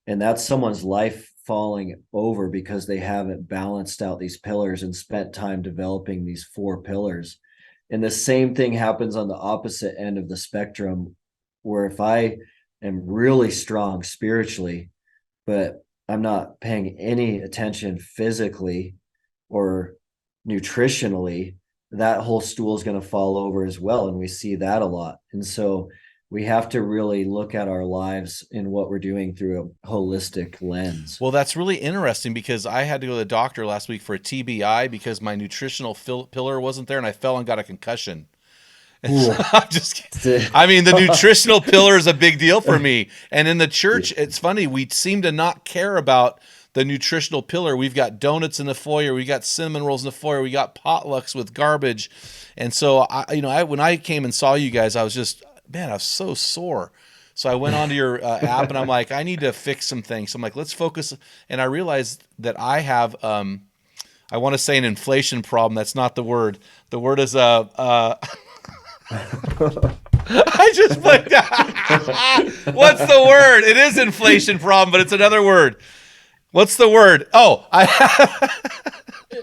[SPEAKER 2] And that's someone's life falling over because they haven't balanced out these pillars and spent time developing these four pillars. And the same thing happens on the opposite end of the spectrum, where if I am really strong spiritually, but I'm not paying any attention physically or nutritionally, that whole stool is going to fall over as well. And we see that a lot. And so we have to really look at our lives and what we're doing through a holistic lens.
[SPEAKER 1] Well, that's really interesting because I had to go to the doctor last week for a TBI because my nutritional pillar wasn't there and I fell and got a concussion. So I'm just kidding. I mean, the nutritional pillar is a big deal for me. And in the church, it's funny, we seem to not care about the nutritional pillar. We've got donuts in the foyer, we got cinnamon rolls in the foyer, we got potlucks with garbage. And so when I came and saw you guys, I was just, man, I was so sore. So I went onto your app and I'm like, I need to fix some things. So I'm like, let's focus. And I realized that I have, I want to say an inflation problem. That's not the word. The word is I just put what's the word? It is inflation problem, but it's another word. What's the word? Oh,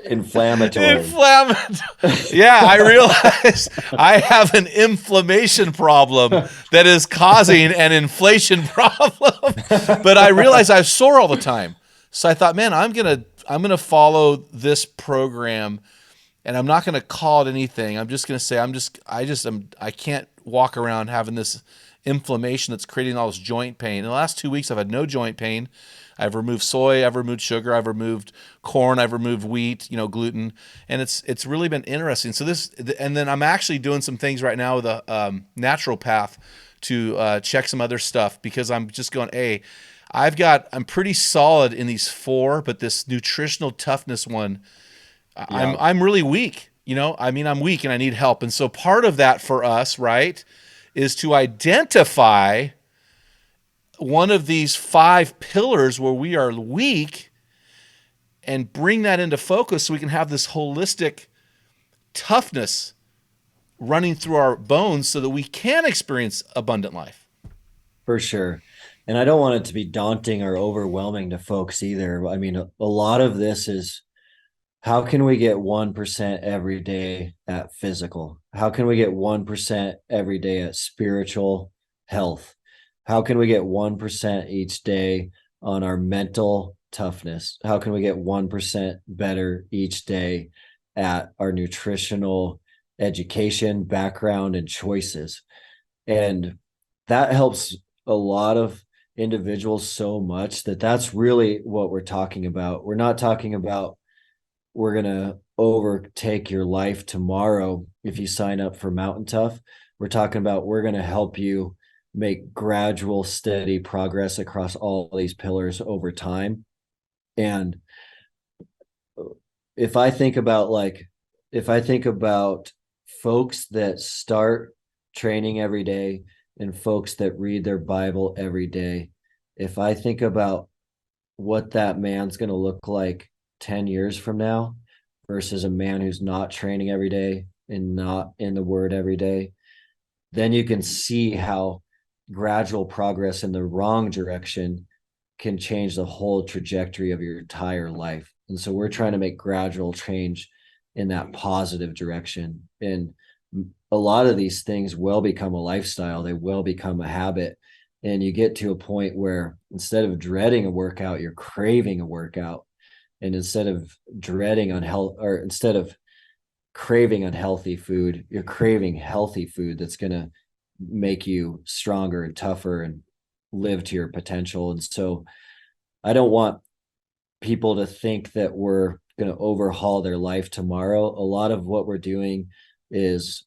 [SPEAKER 2] inflammatory.
[SPEAKER 1] Yeah, I realize I have an inflammation problem that is causing an inflation problem. But I realize I'm sore all the time. So I thought, man, I'm gonna follow this program. And I'm not going to call it anything. I'm just going to say I can't walk around having this inflammation that's creating all this joint pain. In the last 2 weeks, I've had no joint pain. I've removed soy, I've removed sugar, I've removed corn, I've removed wheat, gluten, and it's really been interesting. So and then I'm actually doing some things right now with a natural path to check some other stuff because I'm just going, hey, I'm pretty solid in these four, but this nutritional toughness one. Yeah. I'm really weak, I'm weak and I need help. And so part of that for us, right, is to identify one of these 5 pillars where we are weak and bring that into focus so we can have this holistic toughness running through our bones so that we can experience abundant life.
[SPEAKER 2] For sure. And I don't want it to be daunting or overwhelming to folks either. I mean, a lot of this is, how can we get 1% every day at physical? How can we get 1% every day at spiritual health? How can we get 1% each day on our mental toughness? How can we get 1% better each day at our nutritional education, background, and choices? And that helps a lot of individuals so much that's really what we're talking about. We're not talking about we're going to overtake your life tomorrow if you sign up for Mountain Tuff. We're talking about we're going to help you make gradual, steady progress across all these pillars over time. And if I think about folks that start training every day and folks that read their Bible every day, if I think about what that man's going to look like 10 years from now versus a man who's not training every day and not in the word every day, then you can see how gradual progress in the wrong direction can change the whole trajectory of your entire life. And so we're trying to make gradual change in that positive direction. And a lot of these things will become a lifestyle. They will become a habit. And you get to a point where instead of dreading a workout, you're craving a workout. And instead of instead of craving unhealthy food, you're craving healthy food that's going to make you stronger and tougher and live to your potential. And so I don't want people to think that we're going to overhaul their life tomorrow. A lot of what we're doing is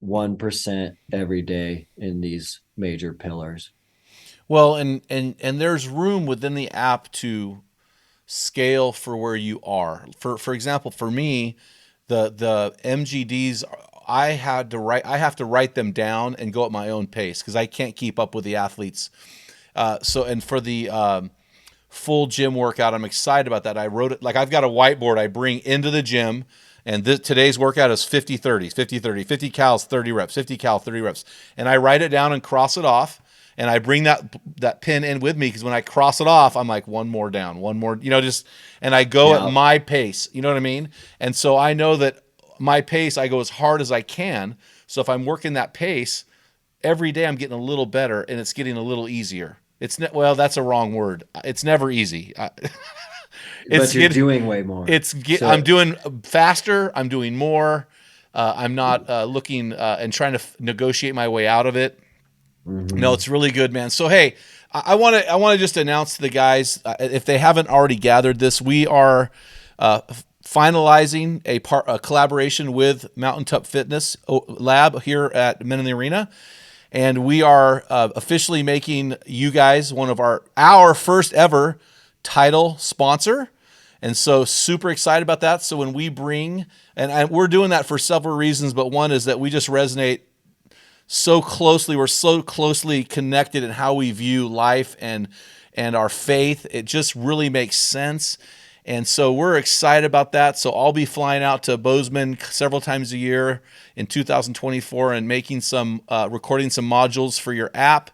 [SPEAKER 2] 1% every day in these major pillars.
[SPEAKER 1] Well, and there's room within the app to scale for where you are. For example, for me, the MGDs, I have to write them down and go at my own pace because I can't keep up with the athletes. And for the full gym workout, I'm excited about that. I wrote it, like I've got a whiteboard I bring into the gym. And today's workout is 50 30, 50 30, 50 cals, 30 reps, 50 cal, 30 reps. And I write it down and cross it off. And I bring that pin in with me because when I cross it off, I'm like, one more down, one more, and I go at
[SPEAKER 2] Yeah.
[SPEAKER 1] my pace. You know what I mean? And so I know that my pace, I go as hard as I can. So if I'm working that pace, every day I'm getting a little better and it's getting a little easier. Well, that's a wrong word. It's never easy. It's
[SPEAKER 2] But you're
[SPEAKER 1] get,
[SPEAKER 2] doing way more.
[SPEAKER 1] I'm
[SPEAKER 2] So
[SPEAKER 1] doing faster. I'm doing more. I'm not looking and trying to negotiate my way out of it. No,
[SPEAKER 2] mhm.
[SPEAKER 1] it's really good, man. So hey, I want to just announce to the guys if they haven't already gathered this, we are finalizing a collaboration with Mountain Tuff Fitness Lab here at Men in the Arena, and we are officially making you guys one of our first ever title sponsor. And so super excited about that. So when we bring, and we're doing that for several reasons, but one is that we just resonate so closely. We're so closely connected in how we view life and our faith. It just really makes sense. And so we're excited about that. So I'll be flying out to Bozeman several times a year in 2024 and making some recording some modules for your app,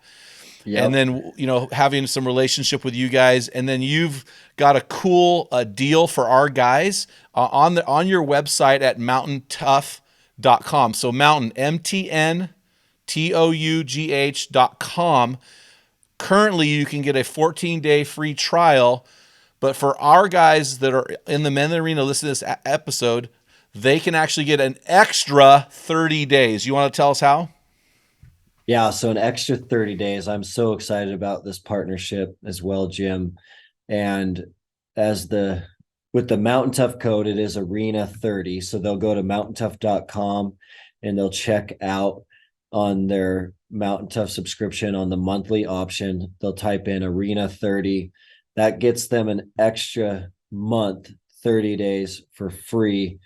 [SPEAKER 1] and
[SPEAKER 2] Yep.
[SPEAKER 1] then having some relationship with you guys. And then you've got a cool deal for our guys on your website at mountaintough.com. So Mountain MTNTOUGH.com. Currently you can get a 14-day free trial, but for our guys that are in the Men in the Arena listening to this episode, they can actually get an extra 30 days. You want to tell us how?
[SPEAKER 2] Yeah, so an extra 30 days. I'm so excited about this partnership as well, Jim. And as the with the Mountain Tough code, it is Arena 30. So they'll go to mountaintough.com and they'll check out on their Mountain Tough subscription on the monthly option. They'll type in Arena 30. That gets them an extra month, 30 days for free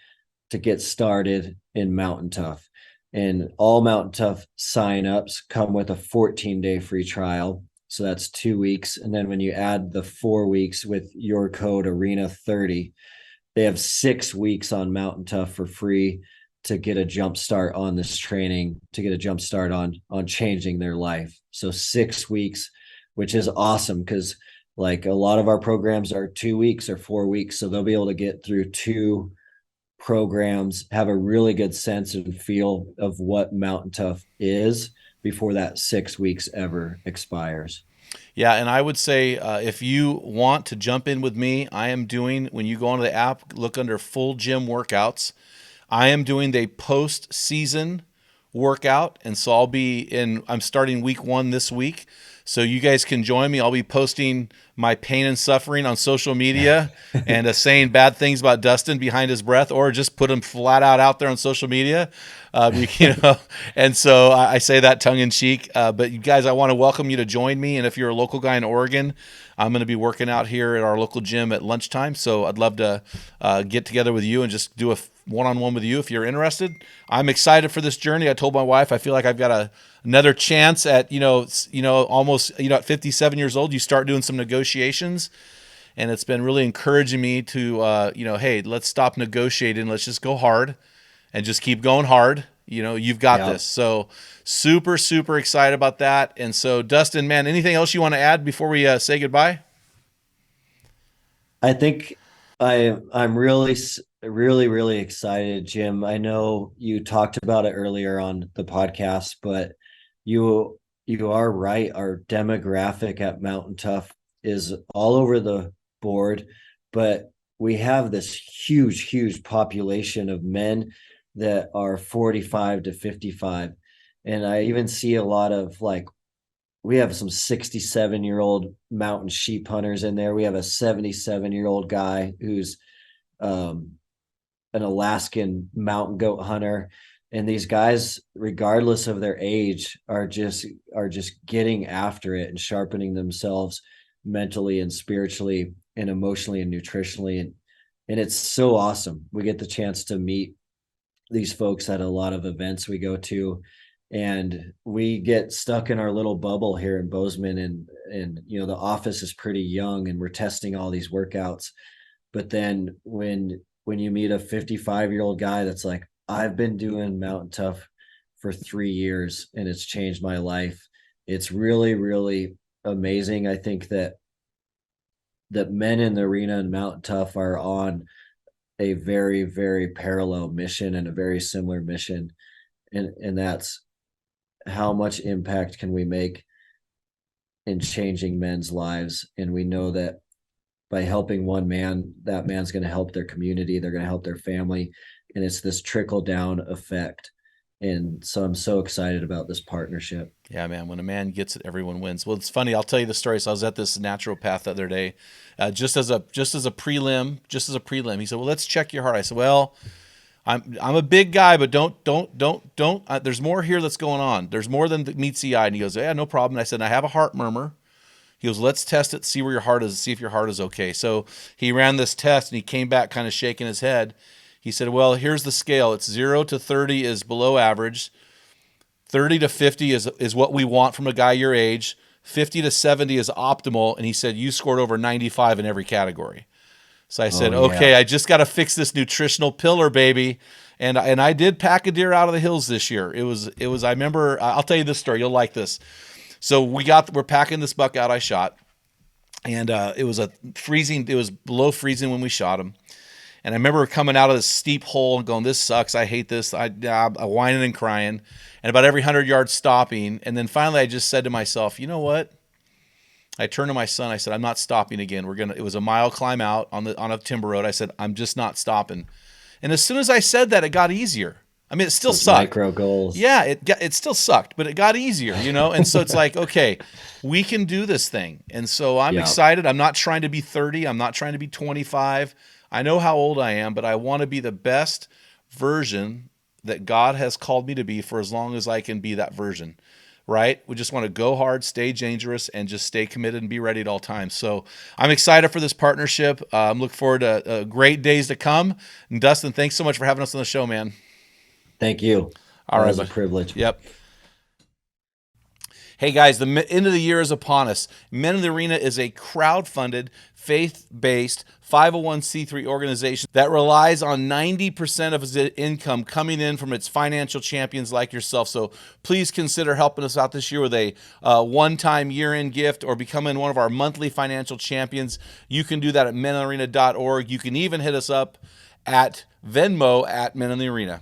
[SPEAKER 2] to get started in Mountain Tough. And all Mountain Tough signups come with a 14-day free trial. So that's 2 weeks. And then when you add the 4 weeks with your code Arena30, they have 6 weeks on Mountain Tough for free to get a jump start on this training, to get a jump start on changing their life. So 6 weeks, which is awesome because like a lot of our programs are 2 weeks or 4 weeks. So they'll be able to get through two programs, have a really good sense and feel of what Mountain Tough is before that 6 weeks ever expires.
[SPEAKER 1] Yeah, and I would say if you want to jump in with me, I am doing, when you go onto the app, look under full gym workouts. I am doing the post-season workout, and so I'm starting week 1 this week. So you guys can join me. I'll be posting my pain and suffering on social media and saying bad things about Dustin behind his breath, or just put him flat out there on social media. And so I say that tongue in cheek. But you guys, I want to welcome you to join me. And if you're a local guy in Oregon, I'm going to be working out here at our local gym at lunchtime. So I'd love to get together with you and just do a one-on-one with you if you're interested. I'm excited for this journey. I told my wife I feel like I've got another chance at almost at 57 years old. You start doing some negotiations, and it's been really encouraging me to hey, let's stop negotiating. Let's just go hard and just keep going hard. You've got
[SPEAKER 2] Yeah.
[SPEAKER 1] this. So super, super excited about that. And so Dustin, man, anything else you want to add before we say goodbye?
[SPEAKER 2] I think I'm really excited, Jim. I know you talked about it earlier on the podcast, but you are right. Our demographic at Mountain Tough is all over the board, but we have this huge population of men that are 45 to 55. And I even see a lot of like we have some 67-year-old mountain sheep hunters in there. We have a 77-year-old guy who's um, an Alaskan mountain goat hunter. And these guys, regardless of their age, are just getting after it and sharpening themselves mentally and spiritually and emotionally and nutritionally. And it's so awesome. We get the chance to meet these folks at a lot of events we go to, and we get stuck in our little bubble here in Bozeman, and the office is pretty young and we're testing all these workouts. But then when when you meet a 55-year-old guy that's like, I've been doing Mountain Tough for 3 years and it's changed my life. It's really, really amazing. I think that men in the arena and Mountain Tough are on a very, very parallel mission and a very similar mission. And that's how much impact can we make in changing men's lives. And we know that by helping one man, that man's going to help their community. They're going to help their family. And it's this trickle down effect. And so I'm so excited about this partnership.
[SPEAKER 1] Yeah, man. When a man gets it, everyone wins. Well, it's funny. I'll tell you the story. So I was at this naturopath the other day, just as a prelim. He said, "Well, let's check your heart." I said, "Well, I'm a big guy, but don't. There's more here that's going on. There's more than meets the eye." And he goes, "Yeah, no problem." And I said, "I have a heart murmur." He goes, "Let's test it, see where your heart is, see if your heart is okay." So he ran this test and he came back kind of shaking his head. He said, "Well, here's the scale. It's 0 to 30 is below average. 30 to 50 is what we want from a guy your age. 50 to 70 is optimal." And he said, "You scored over 95 in every category." So I said, "Okay, I just got to fix this nutritional pillar, baby." And I did pack a deer out of the hills this year. It was. I remember. I'll tell you this story. You'll like this. So we're packing this buck out I shot, and it was freezing. It was below freezing when we shot him. And I remember coming out of this steep hole and going, "This sucks. I hate this." I whining and crying, and about every 100 yards stopping. And then finally, I just said to myself, "You know what?" I turned to my son. I said, "I'm not stopping again. It was a mile climb out on a timber road." I said, "I'm just not stopping." And as soon as I said that, it got easier. I mean, it still sucked.
[SPEAKER 2] Micro goals.
[SPEAKER 1] Yeah, it still sucked, but it got easier, you know? And so it's like, okay, we can do this thing. And so I'm excited. I'm not trying to be 30. I'm not trying to be 25. I know how old I am, but I want to be the best version that God has called me to be for as long as I can be that version, right? We just want to go hard, stay dangerous, and just stay committed and be ready at all times. So I'm excited for this partnership. I'm looking forward to great days to come. And Dustin, thanks so much for having us on the show, man.
[SPEAKER 2] Thank you.
[SPEAKER 1] All right,
[SPEAKER 2] it was a privilege.
[SPEAKER 1] Yep. Hey guys, the end of the year is upon us. Men in the Arena is a crowd-funded, faith-based 501c3 organization that relies on 90% of its income coming in from its financial champions like yourself. So please consider helping us out this year with a one-time year-end gift or becoming one of our monthly financial champions. You can do that at meninthearena.org. You can even hit us up at Venmo at Men in the Arena.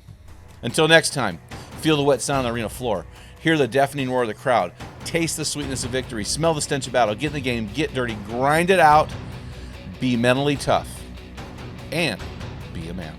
[SPEAKER 1] Until next time, feel the wet sound on the arena floor. Hear the deafening roar of the crowd. Taste the sweetness of victory. Smell the stench of battle. Get in the game. Get dirty. Grind it out. Be mentally tough. And be a man.